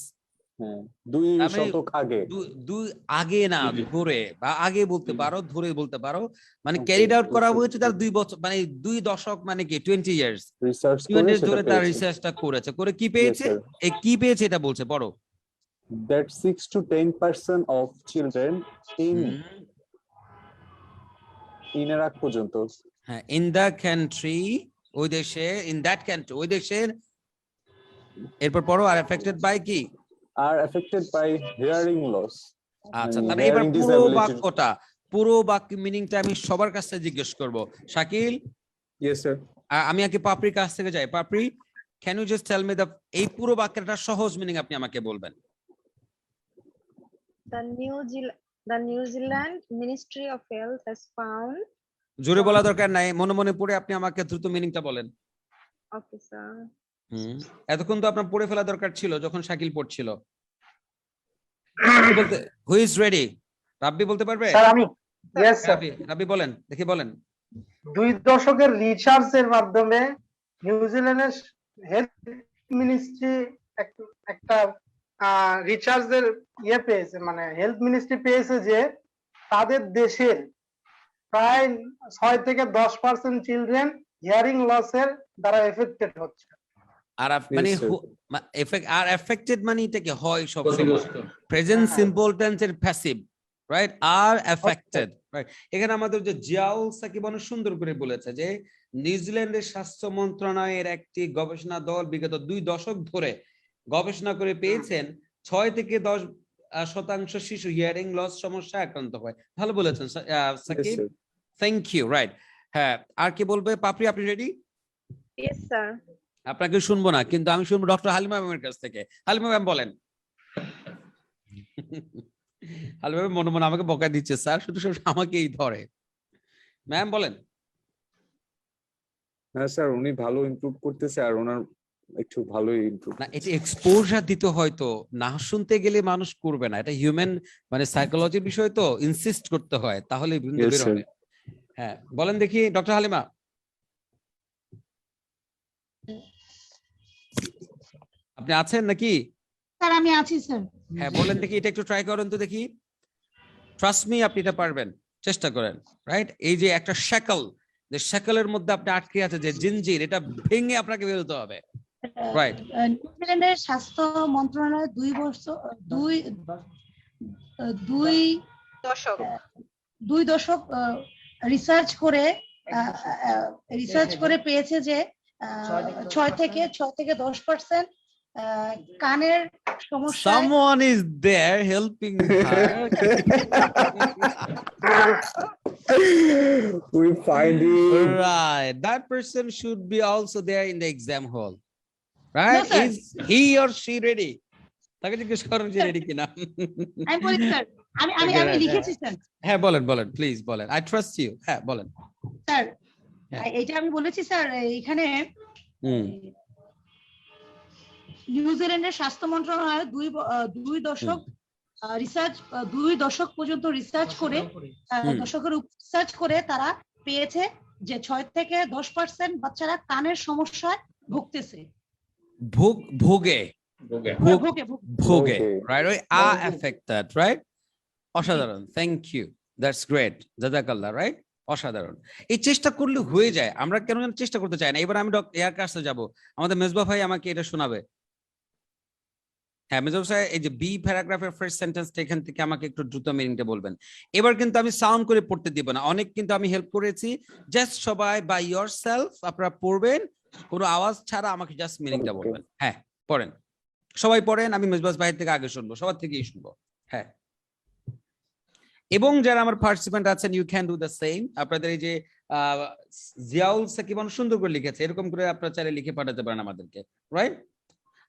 Speaker 5: হ্যাঁ 2
Speaker 1: আমি-
Speaker 5: শতক আগে
Speaker 1: দুই আগে না
Speaker 4: জি।
Speaker 1: ধরে বা আগে বলতে পারো ধরে বলতে পারো মানে
Speaker 5: Okay,
Speaker 1: ক্যারিড আউট করা
Speaker 5: বুঝতে
Speaker 1: হয়েছে তার
Speaker 5: পেরেছি।
Speaker 1: 2 বছর মানে 2 দশক মানে কি 20 ইয়ার্স
Speaker 5: রিসার্চ
Speaker 1: 2
Speaker 5: করে
Speaker 1: ইয়ার্স
Speaker 5: সেটা
Speaker 1: ধরে তার
Speaker 5: পেয়েছে
Speaker 1: রিসার্চটা করেছে করে কি পেয়েছে
Speaker 5: sir.
Speaker 1: এই কি পেয়েছে এটা বলছে পড়ো
Speaker 5: that 6 to 10% of children in এর আগ পর্যন্ত
Speaker 1: হ্যাঁ ইন দা কান্ট্রি ওই দেশে ইন দ্যাট কান্ট্রি ওই দেশের এরপর পড়ো আর এফেক্টেড বাই কি
Speaker 5: are affected by hearing loss
Speaker 1: আচ্ছা
Speaker 5: মানে
Speaker 1: তাহলে এবার
Speaker 5: hearing
Speaker 1: পুরো
Speaker 5: disability.
Speaker 1: বাক্যটা পুরো বাক্য মিনিংটা আমি সবার কাছ থেকে জিজ্ঞেস করব শাকিল
Speaker 5: yes sir
Speaker 1: আমি আগে পাপড়ির কাছ থেকে যাই Papri can you just tell me the এই পুরো বাক্যটা সহজ মিনিং আপনি আমাকে বলবেন
Speaker 6: The New Zealand Ministry of Health has found.
Speaker 1: জোরে বলা দরকার নাই মনে মনে পড়ে আপনি আমাকে দ্রুত মিনিংটা বলেন
Speaker 6: Okay, sir.
Speaker 1: এতক্ষণ তো আপনার পড়ে ফেলা দরকার ছিল যখন শাকিল পড়ছিল বলতে হু ইজ রেডি রাব্বি বলতে পারবে
Speaker 3: স্যার আমি ইয়েস স্যার
Speaker 1: রাব্বি বলেন দেখি বলেন
Speaker 3: 2 দশকের রিসার্চের মাধ্যমে নিউজিল্যান্ডের হেলথ মিনিস্ট্রি একটা রিসার্চের পেয়েছে মানে হেলথ মিনিস্ট্রি পেয়েছে যে তাদের দেশের প্রায় 6 থেকে 10% চিলড্রেন হিয়ারিং লসের দ্বারা এফেক্টেড হচ্ছে
Speaker 1: আর মানে
Speaker 5: Yes, sir.
Speaker 1: এফেক্ট আর এফেক্টেড মানে এটা কি হয় সব
Speaker 4: ক্ষতিগ্রস্ত
Speaker 1: প্রেজেন্ট
Speaker 3: হ্যাঁ।
Speaker 1: সিম্পল টেন্সের প্যাসিভ রাইট আর এফেক্টেড রাইট এখানে আমাদের যে জিয়াউল সাকিব অনেক সুন্দর করে বলেছে যে নিউজিল্যান্ডের স্বাস্থ্য মন্ত্রণালয়ের একটি গবেষণা দল বিগত 2 দশক ধরে গবেষণা করে পেয়েছেন 6 থেকে 10% শিশু হিয়ারিং লস সমস্যায় আক্রান্ত হয় ভালো বলেছেন
Speaker 5: yes
Speaker 1: Sakib
Speaker 5: sir
Speaker 1: thank you right হ্যাঁ আর কি বলবে পাপড়ি আপনি রেডি
Speaker 6: Yes, sir.
Speaker 1: আপনাকে শুনবো না কিন্তু আমি শুনবো ডক্টর হালিমা ম্যামের কাছ থেকে হালিমা ম্যাম বলেন হালিমা ম্যাম মনে মনে আমাকে বকা দিচ্ছে স্যার শুধু শুধু আমাকেই ধরে ম্যাম বলেন
Speaker 5: হ্যাঁ স্যার উনি ভালো ইমপ্রুভ করতেছে আর ওনার একটু ভালোই ইমপ্রুভ
Speaker 1: না এটা এক্সপোজার দিতে হয়তো না শুনতে গেলে মানুষ করবে না এটা হিউম্যান মানে সাইকোলজির বিষয় তো ইনসিস্ট করতে হয় তাহলে
Speaker 5: Yes,
Speaker 1: বের
Speaker 5: sir.
Speaker 1: হবে হ্যাঁ বলেন দেখি ডক্টর হালিমা আপনি আছেন নাকি
Speaker 2: স্যার আমি আছি স্যার
Speaker 1: হ্যাঁ বলেন দেখি এটা একটু ট্রাই করেন তো দেখি ট্রাস্ট মি আপনি এটা পারবেন চেষ্টা করেন রাইট এই যে একটা শ্যাকল যে শ্যাকলের মধ্যে আপনি আটকে আছে যে জিনজির এটা ভেঙে আপনাকে বেরোতে হবে রাইট
Speaker 2: নিউজিল্যান্ডের স্বাস্থ্য মন্ত্রণালয় 2 দশক রিসার্চ করে পেয়েছে যে 6 থেকে 10% কানের সমস্যা
Speaker 1: someone is there helping her
Speaker 5: we find it
Speaker 1: right that person should be also there in the exam hall right
Speaker 2: No, sir.
Speaker 1: is he or she ready তাকে জিজ্ঞেস করুন যে রেডি কিনা
Speaker 2: আমি বলি স্যার আমি লিখেছি স্যার
Speaker 1: হ্যাঁ বলেন বলেন প্লিজ বলেন আই ট্রাস্ট ইউ হ্যাঁ বলেন
Speaker 2: স্যার
Speaker 1: হ্যাঁ।
Speaker 2: এটা আমি বলেছি স্যার এখানে
Speaker 1: হুম
Speaker 2: নিউজিল্যান্ডের স্বাস্থ্য মন্ত্রণালয় 2 দশক পর্যন্ত রিসার্চ করে রিসার্চ করে তারা পেয়েছে যে 6 থেকে 10% বাচ্চারা কানের সমস্যায় ভুগতেছে
Speaker 1: ভোগে
Speaker 2: ভোগে
Speaker 1: ভোগে
Speaker 5: Okay.
Speaker 1: right are affected right অসাধারণ থ্যাংক ইউ দ্যাটস গ্রেট জাযাকাল্লাহ রাইট অসাধারণ। এই চেষ্টা করলে হয়ে যায়, আমরা কেন যেন চেষ্টা করতে চাই না। এবার আমি এর কাছে যাব, আমাদের মেজবা ভাই আমাকে এটা শোনাবে। হ্যাঁ মেজবা ভাই, এই যে বি প্যারাগ্রাফের ফার্স্ট সেন্টেন্সটা এখান থেকে আমাকে একটু দ্রুত মিনিংটা বলবেন। এবার কিন্তু আমি সাউন্ড করে পড়তে দিব না, অনেক কিন্তু আমি হেল্প করেছি। জাস্ট সবাই বাই ইয়োরসেলফ আপনারা পড়বেন, কোনো আওয়াজ ছাড়া আমাকে জাস্ট মিনিংটা বলবেন। হ্যাঁ পড়েন, সবাই পড়েন, আমি মেজবাস ভাই থেকে আগে শুনবো, সবার থেকেই শুনবো। হ্যাঁ, এবং যারা আমার পার্টিসিপেন্ট আছেন you can do the same. আপনাদের এই যে জিয়াউল সাকিব অনেক সুন্দর করে লিখেছে, এরকম করে আপনারা চাইলে লিখে পাঠাতে পারেন আমাদেরকে, রাইট?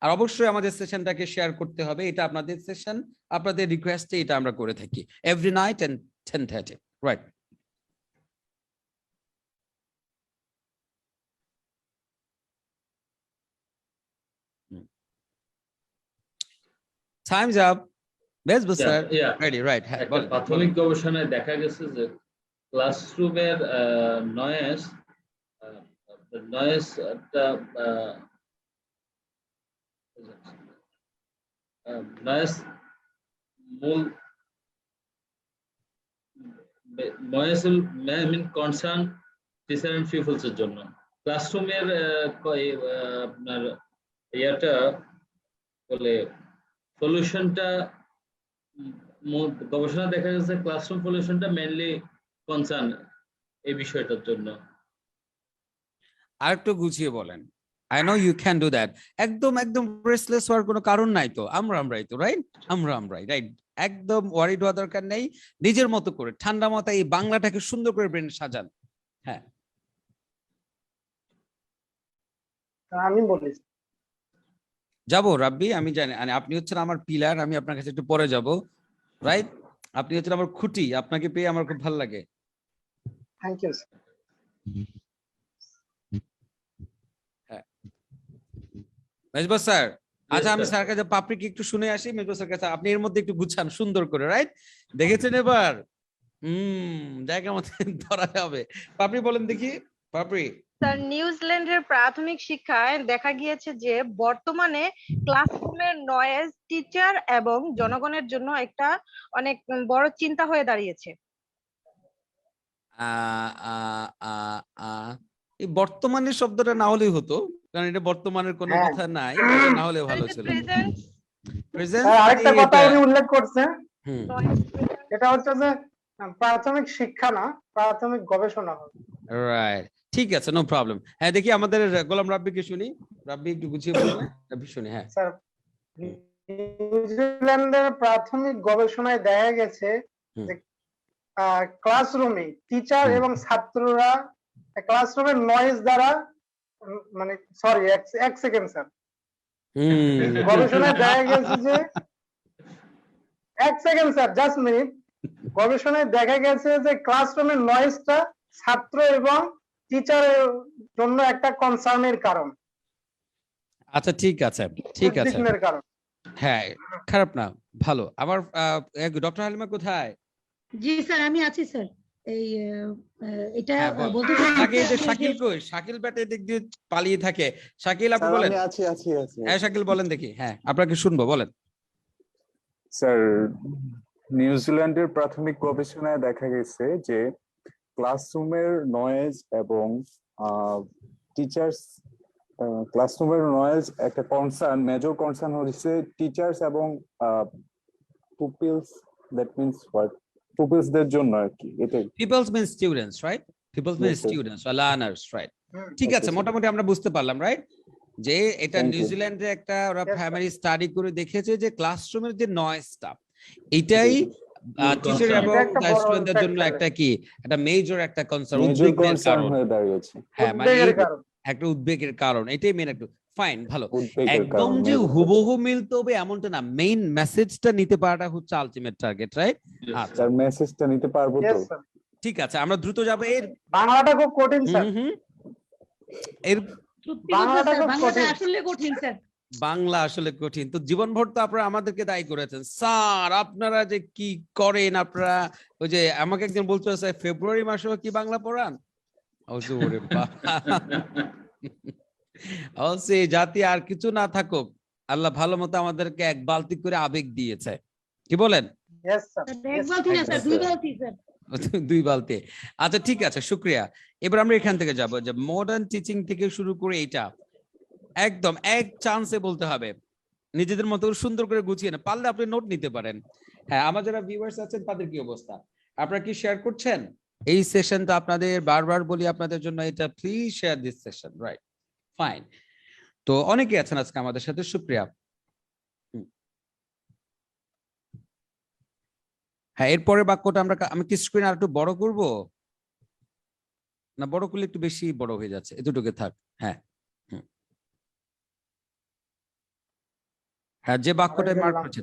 Speaker 1: আর অবশ্যই আমাদের সেশনটাকে শেয়ার করতে হবে, এটা আপনাদের সেশন, আপনাদের রিকোয়েস্টে এটা আমরা করে থাকি এভরি নাইট এন্ড 10:30, রাইট? Time's up. Best sir ready, right? হ্যাঁ
Speaker 4: একটা
Speaker 1: বলেন।
Speaker 4: প্রাথমিক গবেষণায় দেখা গেছে যে ক্লাসরুমের নয়েজ একটা নয়েজ মূল main concern teacher and peoples এর জন্য। ক্লাসরুমের আপনার ইয়াটা বলে সলিউশনটা, গবেষণা দেখা যাচ্ছে ক্লাসরুম সলিউশনটা মেইনলি কনসার্ন এই বিষয়টার জন্য।
Speaker 1: আরেকটু গুছিয়ে বলেন। I know you can do that. একদম রেস্টলেস হওয়ার কোনো কারণ নাই তো, আমরাই তো, রাইট? আমরাই, রাইট? একদম ওয়ারিড হওয়ার দরকার নেই, নিজের মতো করে ঠান্ডা মাথায় এই বাংলাটাকে সুন্দর করে ব্রেন সাজান। হ্যাঁ
Speaker 3: আমি বলি
Speaker 1: যাবো রাব্বি, আমি জানি আপনি হচ্ছেন আমার পিলার, আমি আপনার কাছে একটু পরে যাব, রাইট? আপনি হচ্ছেন আমার খুঁটি, আপনাকে পেয়ে আমার খুব ভালো লাগে।
Speaker 3: Thank you sir.
Speaker 1: Mezba sir, আচ্ছা আমি
Speaker 4: sir.
Speaker 1: স্যার কাছে পাপড়িকে একটু শুনে আসি। মেজবা স্যার কাছে আপনি এর মধ্যে একটু গুছান সুন্দর করে, রাইট? দেখেছেন এবার জায়গা মতো ধরা যাবে। পাপড়ি বলেন দেখি, পাপড়ি।
Speaker 6: স্যার নিউজিল্যান্ডের প্রাথমিক শিক্ষায় দেখা গিয়েছে যে বর্তমানে ক্লাসরুমের নয়েজ টিচার এবং জনগণের জন্য একটা অনেক বড় চিন্তা হয়ে দাঁড়িয়েছে।
Speaker 1: এই বর্তমানে শব্দটা না হলেই হতো, কারণ এটা বর্তমানের কোনো
Speaker 3: হ্যাঁ।
Speaker 1: কথা নাই, এটা না হলে ভালো ছিল।
Speaker 6: প্রেজেন্ট
Speaker 1: প্রেজেন্ট
Speaker 3: আরেকটা কথা উনি উল্লেখ করছেন,
Speaker 1: হুম,
Speaker 3: এটা হচ্ছে যে প্রাথমিক শিক্ষা না, প্রাথমিক গবেষণা হবে।
Speaker 1: রাইট, ঠিক আছে, নো প্রবলেম। হ্যাঁ দেখি আমাদের গোলাম রাব্বিকে শুনি, রাব্বি একটু গুছিয়ে বলুন। রাব্বি শুনি। হ্যাঁ
Speaker 3: স্যার নিউজিল্যান্ডের প্রাথমিক গবেষণায় দেখা গেছে যে ক্লাসরুমে টিচার এবং ছাত্ররা ক্লাসরুমের নয়েজ দ্বারা মানে সরি এক সেকেন্ড স্যার, গবেষণায় দেখা গেছে যে এক সেকেন্ড স্যার জাস্ট মিনিট, গবেষণায় দেখা গেছে যে ক্লাসরুমের নয়েজটা ছাত্র এবং টিচারের জন্য একটা কনসার্নের কারণ।
Speaker 1: আচ্ছা ঠিক আছে, ঠিক আছে,
Speaker 3: উদ্বিগ্নের কারণ।
Speaker 1: হ্যাঁ খারাপ না, ভালো। আবার ডক্টর হালিমা কোথায়?
Speaker 2: জি স্যার আমি আছি স্যার। এই এটা
Speaker 1: হ্যাঁ, বল।
Speaker 2: বলতে
Speaker 1: আগে এই যে শাকিল কই? শাকিল ব্যাটে দিক দিয়ে পালিয়ে থাকে। শাকিল আপনি
Speaker 5: স্যার
Speaker 1: বলেন।
Speaker 5: আমি আছি।
Speaker 1: হ্যাঁ শাকিল বলেন দেখি। হ্যাঁ আপনাকে শুনবো, বলেন।
Speaker 5: স্যার নিউজিল্যান্ডের প্রাথমিক গবেষণায় দেখা গেছে যে ক্লাসরুমের নয়েজ এবং টিচার্স ক্লাসরুমের নয়েজ একটা কনসার্ন, মেজর কনসার্ন হচ্ছে টিচার্স এবং পুপিলস, দ্যাট মিন্স হোয়াট, পুপিলসদের জন্য আর কি। এটাই
Speaker 1: পিপলস মিন স্টুডেন্টস, রাইট? পিপলস মিন
Speaker 5: Yes, sir.
Speaker 1: স্টুডেন্টস বা লার্নার্স, রাইট? ঠিক
Speaker 5: Okay,
Speaker 1: আছে,
Speaker 5: sir.
Speaker 1: মোটামুটি আমরা বুঝতে পারলাম, রাইট? যে এটা
Speaker 5: Thank you.
Speaker 1: নিউজিল্যান্ডে একটা ওরা
Speaker 3: Yes, sir.
Speaker 1: প্রাইমারি স্টাডি করে দেখেছে যে ক্লাসরুমের যে নয়েজটা, এটাই টিচার
Speaker 4: concern.
Speaker 1: এবং
Speaker 3: এটা একটা বড়
Speaker 1: স্টুডেন্টদের জন্য
Speaker 3: factor.
Speaker 1: একটা কি, একটা মেজর একটা কনসার্ন,
Speaker 5: মেজর
Speaker 1: উদ্বেগের
Speaker 5: কনসার্ন
Speaker 1: কারণ।
Speaker 5: হয়ে দাঁড়িয়েছে,
Speaker 1: হ্যাঁ মানে
Speaker 3: উদ্বেগের
Speaker 1: এই
Speaker 3: কারণ।
Speaker 1: একটা উদ্বেগের কারণ, এটাই মেন। একটু ফাইন, ভালো।
Speaker 5: উদ্বেগের
Speaker 1: একদম
Speaker 5: কারণ,
Speaker 1: যে
Speaker 5: major
Speaker 1: হুবহু মিলতে হবে এমনটা না, মেইন মেসেজটা নিতে পারাটা হচ্ছে আলটিমেট টার্গেট, রাইট?
Speaker 4: Yes,
Speaker 1: আচ্ছা
Speaker 5: স্যার মেসেজটা নিতে পারবো তো?
Speaker 3: Yes, sir.
Speaker 1: ঠিক আছে, আমরা দ্রুত যাবো এর।
Speaker 3: বাংলাটা খুব কঠিন স্যার।
Speaker 1: এর
Speaker 2: সত্যি কথা
Speaker 3: বাংলাটা
Speaker 2: স্যার,
Speaker 3: খুব
Speaker 2: বাংলাটা
Speaker 3: কঠিন।
Speaker 2: আসলে কঠিন স্যার।
Speaker 1: বাংলা আসলে কঠিন, তো জীবনভর তো আপনারা আমাদেরকে দায়ী করেছেন। স্যার আপনারা যে কি করেন, আপনারা ওই যে আমাকে একজন বলতে স্যার ফেব্রুয়ারি মাসেও কি বাংলা পড়ান? অবশ্যই জাতি আর কিছু না থাকুক, আল্লাহ ভালো মতো আমাদেরকে এক বালতি করে আবেগ দিয়েছে, কি বলেন?
Speaker 3: Yes, sir.
Speaker 2: এক বালতি না স্যার, দুই বালতি স্যার।
Speaker 1: 2 বালতি। আচ্ছা ঠিক আছে, শুক্রিয়া। এবার আমরা এখান থেকে যাব যে মডার্ন টিচিং থেকে শুরু করে এটা একদম এক চান্সে বলতে হবে, নিজেদের মতো করে সুন্দর করে গুছিয়ে না পারলে আপনি নোট নিতে পারেন। হ্যাঁ, আমার যারা ভিউয়ার্স আছেন তাদের কি অবস্থা, আপনারা কি শেয়ার করছেন? এই সেশনটা আপনাদের বারবার বলি আপনাদের জন্য, এটা please share this session, right? Fine. তো অনেকে আছেন আজকে আমাদের সাথে, শুক্রিয়া। হ্যাঁ, এরপরের বাক্যটা আমি কি স্ক্রিন আর একটু বড় করব না? বড় করলে একটু বেশি বড় হয়ে যাচ্ছে, এতটুকু থাক। হ্যাঁ হ্যাঁ, যে বাক্যটা মার্ক করছে।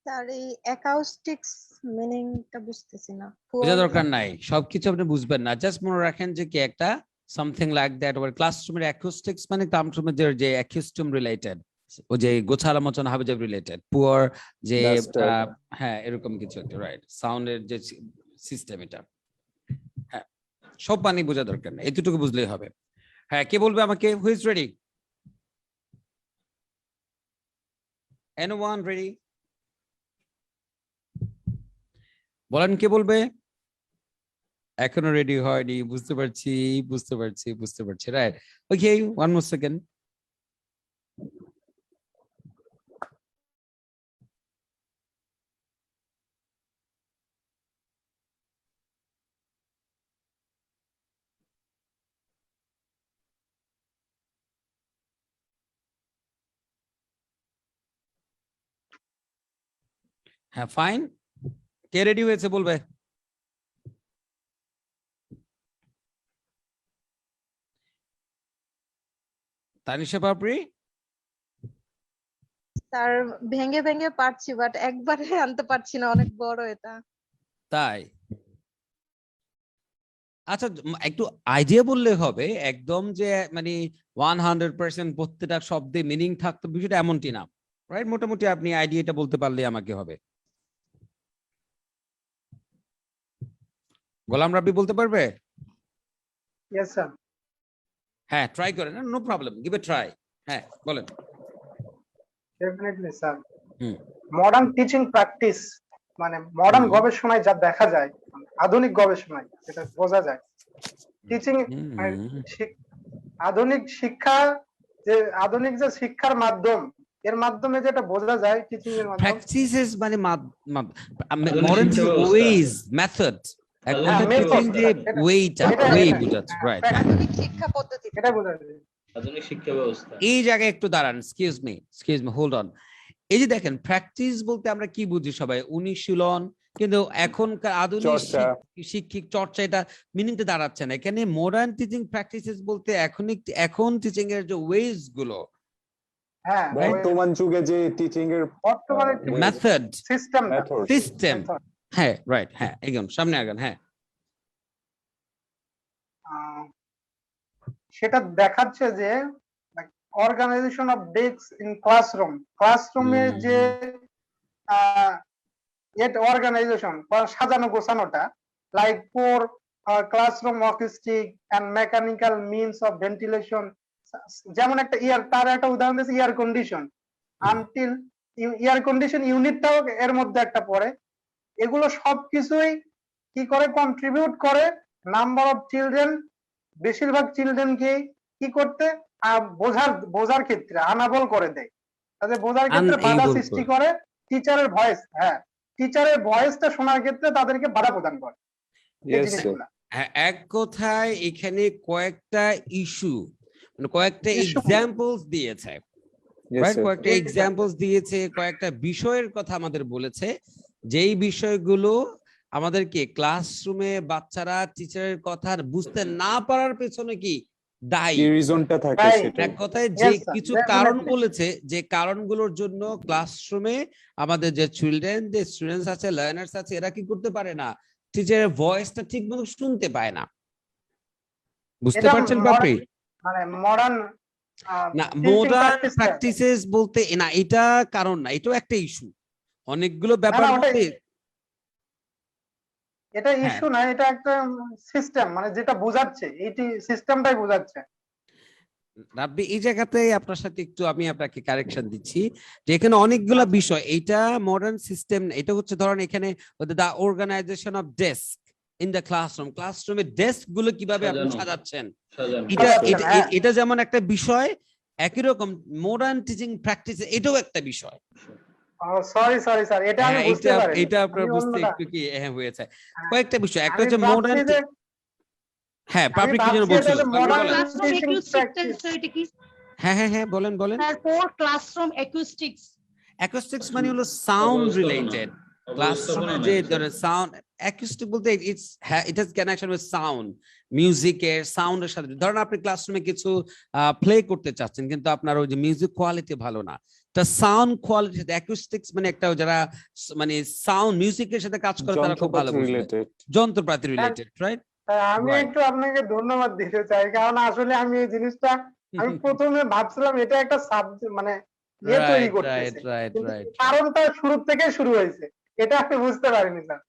Speaker 6: স্যার এই অ্যাকাউস্টিক্স মিনিংটা বুঝতেছি না।
Speaker 1: বোঝা দরকার নাই, সবকিছু আপনি বুঝবেন না, জাস্ট মনে রাখেন যে কি একটা সামথিং লাইক দ্যাট। ওর ক্লাসরুমের অ্যাকুস্টিক্স মানে ক্লাসরুমের যে অ্যাকিউস্টিম রিলেটেড, ও যে গোছালা মোছানো হাবিজাবি রিলেটেড, পুয়ার যে হ্যাঁ এরকম কিছু একটা, রাইট? সাউন্ডের যে সিস্টেম, এটা হ্যাঁ সব মানে বোঝা দরকার নেই, এতটুকু বুঝলেই হবে। হ্যাঁ, কে বলবে আমাকে? Who is ready? Anyone ready? বলেন, কে বলবে? এখনো রেডি হয়নি, বুঝতে পারছি বুঝতে পারছি বুঝতে পারছি, রাইট? ওকে, ওয়ান মোর সেকেন্ড। হ্যাঁ ফাইন, কে রেডি হয়েছে বলবে? তানিশা পাপড়ি?
Speaker 6: স্যার ভেঙে ভেঙে পারছি, বাট একবারে আনতে পারছি না, অনেক বড় এটা।
Speaker 1: তাই? আচ্ছা, একটু আইডিয়া বললে হবে, একদম যে মানে 100% প্রত্যেকটা শব্দে মিনিং থাকতো বিষয়টা এমনটি না, রাইট? মোটামুটি আপনি আইডিয়াটা বলতে পারলে আমাকে হবে। গোলাম রাব্বি বলতে পারবে?
Speaker 3: Yes sir.
Speaker 1: হ্যাঁ, ট্রাই করেন, no problem, give a try. হ্যাঁ বলেন।
Speaker 3: Definitely sir.
Speaker 1: Hmm.
Speaker 3: Modern teaching practice মানে মডার্ন গবেষণায় যা দেখা যায়, আধুনিক গবেষণায় যেটা বোঝা যায়, টিচিং আধুনিক শিক্ষা, যে আধুনিক যে শিক্ষার মাধ্যম, এর মাধ্যমে যেটা বোঝা যায় টিচিং এর মাধ্যমে
Speaker 1: প্র্যাকটিসেস মানে মডার্ন ওয়েজ, মেথড, টিচিং যে ওয়েটা, ওয়ে বুঝাচ্ছে, রাইট?
Speaker 6: আধুনিক শিক্ষা পদ্ধতি,
Speaker 3: এটা বোঝা যায়।
Speaker 4: আধুনিক শিক্ষা ব্যবস্থা।
Speaker 1: এই জায়গায় একটু দাঁড়ান, এক্সকিউজ মি, হোল্ড অন। এই যে দেখেন, প্র্যাকটিস বলতে আমরা কি বুঝি সবাই? অনুশীলন, কিন্তু এখনকার আধুনিক শিক্ষিক চর্চা, এটা মিনিংটা দাঁড়াচ্ছে না এখানে। মডার্ন টিচিং প্র্যাকটিসেস বলতে এখন টিচিং এর যে ওয়েজ গুলো,
Speaker 3: হ্যাঁ,
Speaker 5: বর্তমান যুগে যে টিচিং এর
Speaker 3: বর্তমানে
Speaker 1: মেথড,
Speaker 3: সিস্টেম,
Speaker 1: হ্যাঁ রাইট, হ্যাঁ একদম সামনে আগান। হ্যাঁ,
Speaker 3: সেটা দেখাচ্ছে যে অর্গানাইজেশন অফ ডেস্ক ইন ক্লাসরুমে যে অর্গানাইজেশন বা সাজানো গোছানোটা, like poor classroom acoustic and mechanical means of ventilation, যেমন একটা তার একটা উদাহরণ দিয়েছে air condition, until air condition ইউনিটটাও এর মধ্যে একটা পড়ে। এগুলো সবকিছুই কি করে? কন্ট্রিবিউট করে নাম্বার অফ চিলড্রেন, বেশিরভাগ চিলড্রেনকে কি করতে বোঝার ক্ষেত্রে আনাবল করে দেয়, তাদের বোঝার ক্ষেত্রে বাধা সৃষ্টি করে। টিচারের ভয়েস, হ্যাঁ টিচারের ভয়েসটা শোনার ক্ষেত্রে তাদেরকে বাধা প্রদান করে।
Speaker 1: এক কথায় এখানে কয়েকটা ইস্যু, মানে কয়েকটা এক্সাম্পলস দিয়েছে, কয়েকটা এক্সাম্পলস দিয়েছে, কয়েকটা বিষয়ের কথা আমাদের বলেছে, যেই বিষয়গুলো আমাদেরকে ক্লাসরুমে বাচ্চারা টিচারের কথা বুঝতে না পারার পেছনে কি দায়ী।
Speaker 5: কি রিজনটা থাকে
Speaker 3: Right.
Speaker 5: সেটা
Speaker 1: এক কথায় যে
Speaker 3: Yes, sir,
Speaker 1: কিছু
Speaker 3: definitely.
Speaker 1: কারণ বলেছে, যে কারণগুলোর জন্য ক্লাসরুমে আমাদের যে চিলড্রেন, যে স্টুডেন্টস আছে, লার্নার্স আছে, এরা কি করতে পারে না, টিচারের ভয়েসটা ঠিক মতো শুনতে পায় না। বুঝতে
Speaker 3: এটা
Speaker 1: পারছেন বাপি?
Speaker 3: মানে মডার্ন
Speaker 1: না, মডার্ন প্র্যাকটিসেস বলতে না, এটা কারণ না, এটাও একটা ইস্যু। অনেকগুলো ব্যাপার
Speaker 3: না, ওটা
Speaker 1: মধ্যে
Speaker 3: এটা
Speaker 1: হ্যাঁ।
Speaker 3: ইস্যু না, এটা একটা সিস্টেম, মানে যেটা বোঝাচ্ছে এইটি সিস্টেমটাই বোঝাচ্ছে।
Speaker 1: রাব্বি, এই জায়গাতে আপনার সাথে একটু আমি আপনাকে কারেকশন দিচ্ছি যে এখানে অনেকগুলো বিষয়, এটা মডার্ন সিস্টেম, এটা হচ্ছে ধরেন এখানে the organization of desk in the classroom, ক্লাসরুমে ডেস্ক গুলো কিভাবে আপনি
Speaker 4: সাজানো।
Speaker 1: সাজাচ্ছেন,
Speaker 4: সাজানো।
Speaker 1: এটা
Speaker 3: সাজাচ্ছেন,
Speaker 1: এটা
Speaker 3: হ্যাঁ।
Speaker 1: এটা যেমন একটা বিষয়, একই রকম মডার্ন টিচিং প্র্যাকটিস এটাও একটা বিষয়।
Speaker 3: সরি সরি স্যার, এটা আমি
Speaker 1: হ্যাঁ,
Speaker 3: বুঝতে
Speaker 1: এটা
Speaker 3: পারি।
Speaker 1: এটা আপনার বুঝতে একটু কি হয়েছে কয়েকটা বিষয়, একটা হচ্ছে মডার্ন, হ্যাঁ
Speaker 3: আমি
Speaker 1: পাবলিক কি যেন
Speaker 3: ভাবছি এটা
Speaker 1: বলছিল
Speaker 3: যে
Speaker 1: আপনি
Speaker 3: modern
Speaker 1: বলেন।
Speaker 2: Classroom
Speaker 3: teaching
Speaker 2: অ্যাকুস্টিক্স,
Speaker 3: practice।
Speaker 2: এটা কি
Speaker 1: হ্যাঁ হ্যাঁ হ্যাঁ, বলেন বলেন।
Speaker 2: তারপর ক্লাসরুম অ্যাকুস্টিক্স,
Speaker 1: অ্যাকোস্টিক্স মানে হলো সাউন্ড
Speaker 4: অবস্থাপনা।
Speaker 1: রিলেটেড, ক্লাসরুমে
Speaker 4: অবস্থাপনা
Speaker 1: যে
Speaker 4: নাকি,
Speaker 1: ধরেন সাউন্ড, অ্যাকুস্টিক বলতে it has connection with sound, মিউজিকের সাউন্ডের সাথে। ধরেন আপনি ক্লাসরুমে কিছু প্লে করতে চাচ্ছেন, কিন্তু আপনার ওই যে মিউজিক কোয়ালিটি ভালো না, তা সাউন্ড কোয়ালিটি, অ্যাকুস্টিক্স মানে একটা যারা মানে সাউন্ড মিউজিকের সাথে কাজ করে তারা খুব ভালো
Speaker 5: যন্ত্রপাতি
Speaker 1: বুঝবে,
Speaker 5: রিলেটেড
Speaker 1: যন্ত্রপাতি রিলেটেড, রাইট?
Speaker 3: আমি
Speaker 1: Right.
Speaker 3: একটু আপনাকে ধন্যবাদ দিতে চাই, কারণ আসলে আমি এই জিনিসটা আমি প্রথমে ভাবছিলাম এটা একটা সাবজেক্ট, মানে ইয়ে তৈরি
Speaker 1: রাইট
Speaker 3: করতেছে,
Speaker 1: রাইট রাইট
Speaker 3: কিন্তু
Speaker 1: রাইট।
Speaker 3: কারণটা শুরু থেকে শুরু হয়েছে, এটা আমি বুঝতে পারিনি স্যার।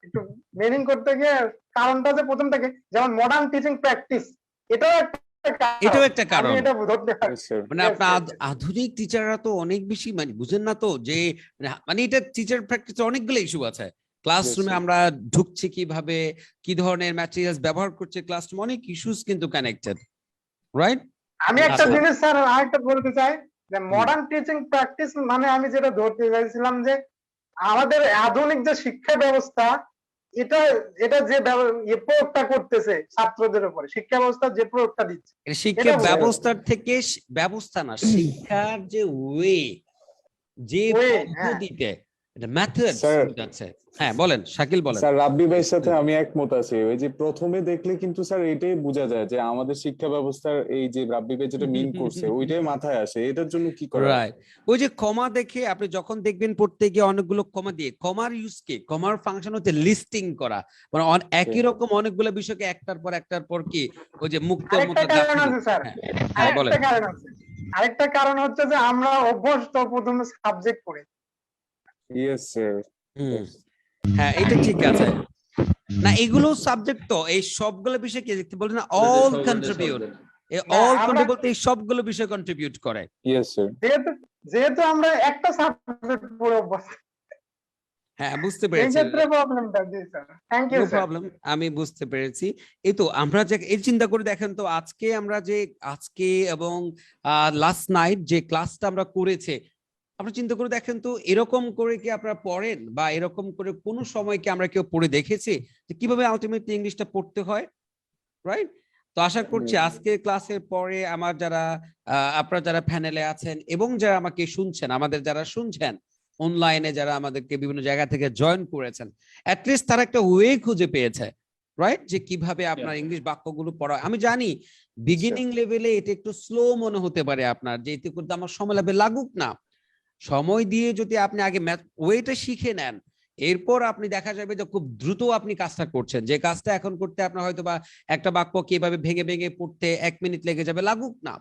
Speaker 3: একটু মিনিং করতে গিয়ে কারণটা যে প্রথম থেকে, যেমন মডার্ন টিচিং প্র্যাকটিস, এটাও একটা কারণ।
Speaker 1: এটাও একটা
Speaker 3: আমি
Speaker 1: কারণ।
Speaker 3: এটা ধরতে পারি।
Speaker 1: মানে
Speaker 3: Yes,
Speaker 1: আপনার
Speaker 3: yes, yes.
Speaker 1: আধুনিক টিচাররা তো অনেক বেশি মানে বুঝেন না তো, যে মানে এটা টিচার প্র্যাকটিসে অনেকগুলো ইস্যু আছে। ক্লাসরুমে
Speaker 5: sir.
Speaker 1: আমরা ঢুকছি কিভাবে, কি ধরনের ম্যাটেরিয়ালস ব্যবহার করছে, ক্লাসরুমে অনেক ইস্যুস কিন্তু কানেক্টেড, রাইট?
Speaker 3: আমি একটা
Speaker 1: আচ্ছা।
Speaker 3: জিনিস স্যার আরেকটা বলতে চাই, যে মডার্ন টিচিং প্র্যাকটিস মানে আমি যেটা ধরতে চাইছিলাম যে আমাদের আধুনিক যে শিক্ষা ব্যবস্থা, এটা এটা যে প্রয়োগটা করতেছে ছাত্রদের উপরে, শিক্ষা ব্যবস্থা যে প্রয়োগটা দিচ্ছে,
Speaker 1: শিক্ষা
Speaker 3: এটা বোঝা
Speaker 1: ব্যবস্থার থেকে ব্যবস্থা না, শিক্ষার যে ওয়ে, যে
Speaker 3: Way,
Speaker 1: পদ্ধতিতে, এটা মেথডস
Speaker 5: Sir.
Speaker 1: আছে। হ্যাঁ বলেন শাকিল, বলেন।
Speaker 5: স্যার রাব্বি ভাইয়ের সাথে আমি একমত আছি। ওই যে প্রথমে দেখলে কিন্তু স্যার এটাই বোঝা যায় যে আমাদের শিক্ষা ব্যবস্থার এই যে রাব্বি ভাই যেটা মিন করছে ওইটাই মাথায় আসে। এটার জন্য কি করা যায়?
Speaker 1: রাইট, ওই যে কমা দেখে আপনি যখন দেখবেন পড়তে গিয়ে অনেকগুলো কমা দিয়ে, কমার ইউজ কি, কমার ফাংশন হচ্ছে লিস্টিং করা, মানে একই রকম অনেকগুলো বিষয়কে একটার পর কি ওই যে মুক্ত
Speaker 3: আরেকটা কারণ আছে স্যার,
Speaker 1: হ্যাঁ বলেন।
Speaker 3: আরেকটা কারণ আছে, আরেকটা কারণ হচ্ছে যে আমরা অভ্যস্ত প্রথমে সাবজেক্ট পড়ে।
Speaker 5: Yes sir.
Speaker 1: হুম, হ্যাঁ এটা ঠিক আছে। না এগুলো সাবজেক্ট তো, এই সবগুলো বিষয় কি দেখতে বলেন না, অল কন্ট্রিবিউট, এই
Speaker 3: না,
Speaker 1: অল
Speaker 3: আমরা-
Speaker 1: বলতে এই সবগুলো বিষয় কন্ট্রিবিউট করে।
Speaker 5: Yes sir.
Speaker 3: যেহেতু আমরা একটা সাবজেক্ট পড়ে অভ্যস্ত,
Speaker 1: হ্যাঁ বুঝতে
Speaker 3: এই
Speaker 1: পেরেছি,
Speaker 3: ক্ষেত্রে প্রবলেমটা জি sir. Thank you
Speaker 1: no
Speaker 3: sir.
Speaker 1: Problem, আমি বুঝতে পেরেছি। এই তো আমরা যে এই চিন্তা করে দেখেন তো, আজকে এবং লাস্ট নাইট যে ক্লাসটা আমরা করেছে, আপনি চিন্তা করে দেখেন তো, এরকম করে কি আপনারা পড়েন, বা এরকম করে কোনো সময় কি আমরা কেউ পড়ে দেখেছি যে কিভাবে আলটিমেটলি ইংলিশটা পড়তে হয়, রাইট? তো আশা করছি আজকে ক্লাসের পরে আমার যারা আপনারা যারা প্যানেলে আছেন এবং যারা আমাকে শুনছেন, আমাদের যারা শুনছেন অনলাইনে, যারা আমাদেরকে বিভিন্ন জায়গা থেকে জয়েন করেছেন, অ্যাটলিস্ট তারা একটা ওয়ে খুঁজে পেয়েছে, রাইট, যে কিভাবে আপনার ইংলিশ বাক্যগুলো পড়া। আমি জানি বিগিনিং লেভেলে এটা একটু স্লো মনে হতে পারে আপনার, যে এতে করতে আমার সময় লাগবে, লাগুক না, সময় দিয়ে যদি আপনি আগে ওয়েটা শিখে নেন, এরপর আপনি দেখা যাবে যে খুব দ্রুত আপনি কাজটা করছেন, যে কাজটা এখন করতে আপনার হয়তো বা একটা বাক্য কিভাবে ভেঙে ভেঙে পড়তে 1 মিনিট লেগে যাবে, লাগুক না,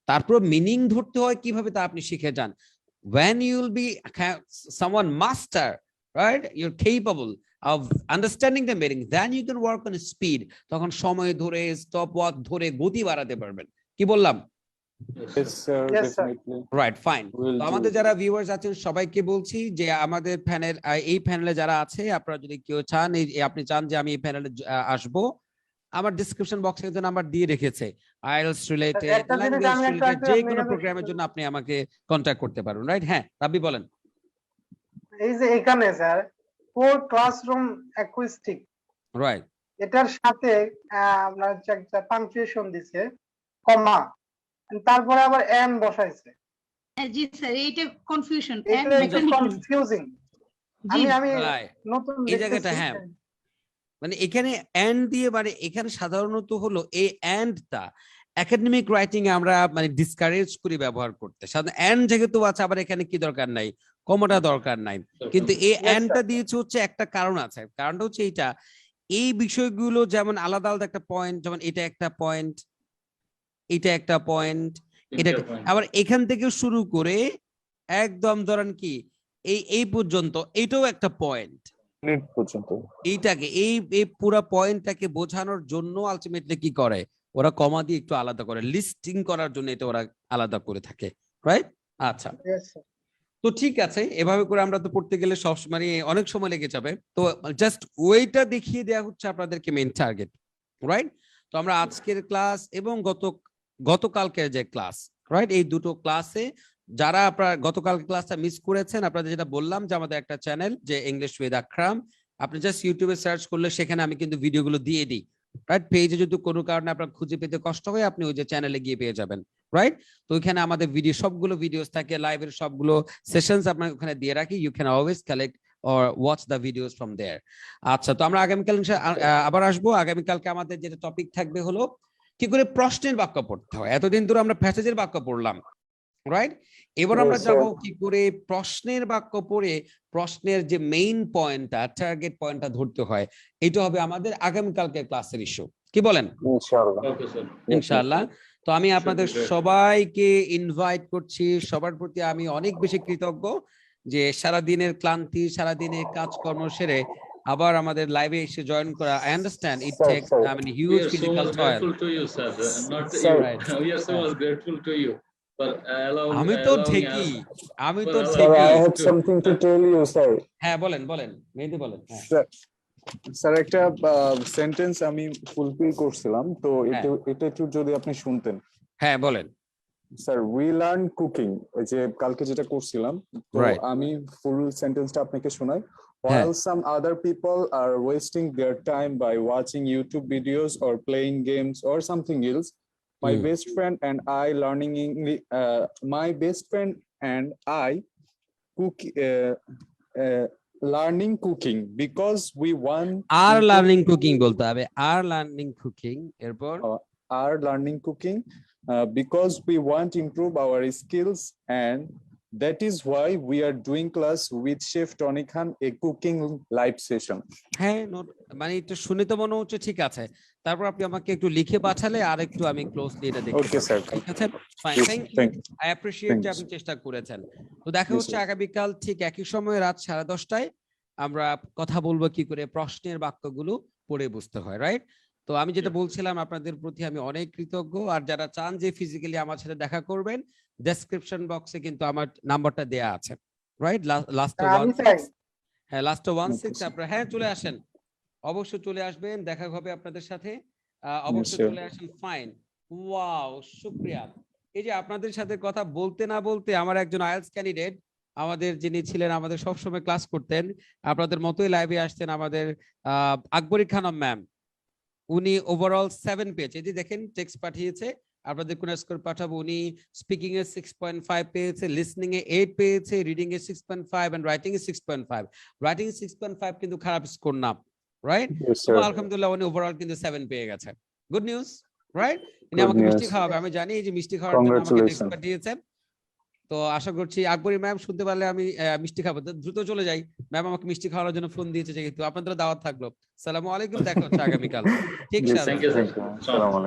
Speaker 1: তারপর মিনিং ধরতে হয় কিভাবে তা আপনি শিখে যান। when you will be someone master, right, you're capable of understanding the meaning, then you can work on speed, তখন সময় ধরে স্টপ ওয়াচ ধরে গতি বাড়াতে পারবেন। কি বললাম?
Speaker 5: Yes sir,
Speaker 3: Yes, sir.
Speaker 5: Definitely
Speaker 1: right, fine.
Speaker 5: Will
Speaker 1: তো
Speaker 5: do.
Speaker 1: আমাদের যারা ভিউয়ার্স আছেন সবাইকে বলছি যে আমাদের প্যানেল, এই প্যানেলে যারা আছে, আপনারা যদি কেউ চান, আপনি চান যে আমি এই প্যানেলে আসবো, আমার ডিসক্রিপশন বক্সে কিন্তু নাম্বার দিয়ে রেখেছে, আইএলটিএস রিলেটেড,
Speaker 3: একটা জিনিস
Speaker 1: ল্যাঙ্গুয়েজ
Speaker 3: আমি একটা
Speaker 1: রিলেটেড, যে কোনো
Speaker 3: আপনাকে-
Speaker 1: প্রোগ্রামের জন্য আপনি আমাকে কন্ট্যাক্ট করতে পারেন, রাইট? হ্যাঁ রাব্বি বলেন।
Speaker 3: এই যে এখানে sir core classroom acoustic,
Speaker 1: right,
Speaker 3: এটার সাথে আপনার হচ্ছে একটা পাংচুয়েশন দিছে, কমা, তারপরে আবার এন বসাইছে,
Speaker 2: জি স্যার, এইটা কনফিউশন,
Speaker 3: এটা একটু কনফিউজিং।
Speaker 2: জি
Speaker 3: আমি
Speaker 1: রাইট,
Speaker 3: নতুন
Speaker 1: এই জায়গাটা
Speaker 3: দেখতেছি।
Speaker 1: হ্যাঁ মানে এখানে অ্যান্ড দিয়ে মানে এখানে সাধারণত হলো এই অ্যান্ডটা একাডেমিক রাইটিং এ আমরা মানে ডিসকারেজ করি ব্যবহার করতে। সাধারণত অ্যান্ড যেহেতু আছে, আবার এখানে কি দরকার নাই, কমাটা দরকার নাই, কিন্তু এই অ্যান্ডটা দিয়েছে হচ্ছে একটা কারণ আছে। কারণটা হচ্ছে এইটা, এই বিষয়গুলো যেমন আলাদা আলাদা একটা পয়েন্ট, যেমন এটা একটা পয়েন্ট, এটা একটা পয়েন্ট, এটা আবার এখান থেকে শুরু করে একদম ধরেন কি এই পর্যন্ত এটাও একটা পয়েন্ট।
Speaker 5: মিনিট পর্যন্ত
Speaker 1: এইটাকে এই পুরো পয়েন্টটাকে বোঝানোর জন্য আলটিমেটলি কি করে ওরা কমা দিয়ে একটু আলাদা করে, লিস্টিং করার জন্য এটা ওরা আলাদা করে থাকে, রাইট? আচ্ছা,
Speaker 3: Yes, sir.
Speaker 1: তো ঠিক আছে, এভাবে করে আমরা তো পড়তে গেলে সবসময় অনেক সময় লেগে যাবে। তো জাস্ট ওইটা দেখিয়ে দেওয়া হচ্ছে আপনাদেরকে মেইন টার্গেট, রাইট? তো আমরা আজকের ক্লাস এবং গতকালকের যে ক্লাস, রাইট, এই দুটো ক্লাসে যারা আপনারা গতকাল ক্লাসটা মিস করেছেন, আপনাদের যেটা বললাম যে আমাদের একটা চ্যানেল যে ইংলিশ উইথ আকরাম, আপনি জাস্ট ইউটিউবে সার্চ করলে সেখানে আমি কিন্তু ভিডিওগুলো দিয়ে দিই, রাইট? পেজে যদি কোনো কারণে আপনার খুঁজে পেতে কষ্ট হয়, আপনি ওই যে চ্যানেলে গিয়ে পেয়ে যাবেন, রাইট? তো ওইখানে আমাদের ভিডিও সবগুলো ভিডিওস থাকে, লাইভের সবগুলো সেশনস আপনার ওখানে দিয়ে রাখি, you can always collect or watch the videos from there. আচ্ছা, তো আমরা আগামীকাল আবার আসবো। আগামীকালকে আমাদের যেটা টপিক থাকবে হলো কি করে প্রশ্নের বাক্য পড়তে হয়। এতদিন ধরে আমরা প্যাসেজের বাক্য পড়লাম, রাইট? এবার আমরা
Speaker 5: Yes,
Speaker 1: যাব
Speaker 5: sir.
Speaker 1: কি করে প্রশ্নের বাক্য পড়ে প্রশ্নের যে মেইন পয়েন্টটা, টার্গেট পয়েন্টটা ধরতে হয়। এটা হবে আমাদের আগামীকালকে ক্লাসের ইস্যু, কি বলেন?
Speaker 5: ইনশাআল্লাহ।
Speaker 4: Okay sir.
Speaker 1: ইনশাআল্লাহ। তো আমি আপনাদের সবাইকে ইনভাইট করছি, সবার প্রতি আমি অনেক বেশি কৃতজ্ঞ যে সারাদিনের ক্লান্তি, সারাদিনের কাজকর্ম সেরে আবার আমাদের লাইভে এসে জয়েন করা। I understand it
Speaker 5: Sir,
Speaker 1: takes
Speaker 5: sir.
Speaker 1: I mean
Speaker 4: We
Speaker 1: huge
Speaker 4: are so
Speaker 1: physical
Speaker 4: much
Speaker 1: toil.
Speaker 4: grateful to you, sir. Not
Speaker 5: Sir.
Speaker 4: you.
Speaker 1: Right.
Speaker 4: We are so much grateful to you for allowing
Speaker 1: আমি তো
Speaker 4: allowing
Speaker 1: ঠিকই,
Speaker 4: us.
Speaker 1: আমি
Speaker 4: for
Speaker 1: তো
Speaker 4: allowing
Speaker 5: Sir,
Speaker 1: ঠিকই।
Speaker 5: I
Speaker 4: us
Speaker 5: have
Speaker 4: to-
Speaker 5: something to tell you, sir.
Speaker 1: হ্যাঁ বলেন বলেন, মেহেদী বলেন। হ্যাঁ
Speaker 5: স্যার একটা সেন্টেন্স আমি ফুলফিল করছিলাম, তো এটা একটু যদি আপনি শুনতেন।
Speaker 1: হ্যাঁ বলেন।
Speaker 5: স্যার, উই লার্ন কুকিং, ওই যে কালকে যেটা করছিলাম, তো
Speaker 1: Right.
Speaker 5: আমি ফুল সেন্টেন্সটা আপনাকে শোনাই।
Speaker 1: হ্যাঁ।
Speaker 5: While some other people are wasting their time by watching YouTube videos or playing games or something else, my
Speaker 1: Hmm.
Speaker 5: best friend and I learning English. My best friend and I cook. Learning cooking because we want.
Speaker 1: আর
Speaker 5: improve-
Speaker 1: learning cooking বলতে হবে, আর learning cooking, এরপর
Speaker 5: are learning cooking because we want to improve our skills, and that is why we are doing class with Chef Tony Khan, a cooking live session.
Speaker 1: হ্যাঁ মানে একটু শুনে তো মনে হচ্ছে ঠিক আছে, তারপর আপনি আমাকে একটু লিখে পাঠালে আর একটু আমি ক্লোজলি এটা দেখতে
Speaker 5: Okay,
Speaker 1: পারবো।
Speaker 5: sir.
Speaker 1: ঠিক আছে, fine,
Speaker 5: Yes,
Speaker 1: thank you,
Speaker 5: thank you.
Speaker 1: I appreciate যে
Speaker 5: Thanks.
Speaker 1: আপনি চেষ্টা করেছেন। তো দেখা
Speaker 5: Yes,
Speaker 1: হচ্ছে
Speaker 5: sir.
Speaker 1: আগামীকাল ঠিক একই সময় রাত 10:30টায় আমরা কথা বলবো কি করে প্রশ্নের বাক্যগুলো পড়ে বুঝতে হয়, রাইট? তো আমি যেটা বলছিলাম আপনাদের প্রতি আমি অনেক কৃতজ্ঞ, আর যারা চান যে ফিজিক্যালি আমার সাথে দেখা করবেন, ডেসক্রিপশন বক্সে কিন্তু আমার নাম্বারটা দেয়া আছে, রাইট? লাস্ট
Speaker 3: আমি চাই।
Speaker 1: হ্যাঁ লাস্ট 16
Speaker 5: Okay, sir.
Speaker 1: আপনারা হ্যাঁ চলে আসেন, অবশ্যই চলে আসবেন, দেখা হবে আপনাদের সাথে, অবশ্যই
Speaker 5: sir.
Speaker 1: চলে আসেন। ফাইন, ওয়াও, শুকরিয়া। এই যে আপনাদের সাথে কথা বলতে না বলতে আমার একজন আইএলটিএস ক্যান্ডিডেট, আমাদের যিনি ছিলেন আমাদের সবসময় ক্লাস করতেন, আপনাদের মতোই লাইভে আসতেন, আমাদের আকবরী খানম ম্যাম, উনি ওভারঅল 7 পেয়েছে। এই যে দেখেন টেক্সট পাঠিয়েছে, আপনাদের কোন স্কোর পাঠাবো। উনি স্পিকিং এ 6.5 পেয়েছে, লিসনিং এ 8 পেয়েছে, রিডিং এ 6.5 এন্ড রাইটিং এ 6.5। রাইটিং এ 6.5 কিন্তু খারাপ স্কোর না, রাইট?
Speaker 5: Yes,
Speaker 1: তো
Speaker 5: sir.
Speaker 1: আলহামদুলিল্লাহ উনি ওভারঅল কিন্তু 7 পেয়ে গেছে। Good news, right? ইনি
Speaker 5: Good
Speaker 1: আমাকে মিষ্টি
Speaker 5: news.
Speaker 1: খাওয়াবে, আমি জানি, এই যে মিষ্টি খাওয়ার জন্য আমাকে টেক্সট
Speaker 5: Congratulations.
Speaker 1: পাঠিয়েছে। তো আশা করছি আকবরী ম্যাম শুনতে পারলে আমি মিষ্টি খাবো, তো দ্রুত চলে যাই। ম্যাম আমাকে মিষ্টি খাওয়ার জন্য ফোন দিয়েছে, যেহেতু আপনাদের দাওয়াত থাকলো। সালামু আলাইকুম, দেখা হচ্ছে আগামীকাল ঠিক
Speaker 5: Yes,
Speaker 1: sir.
Speaker 4: Thank you, sir.
Speaker 5: thank you. Assalamu alaikum.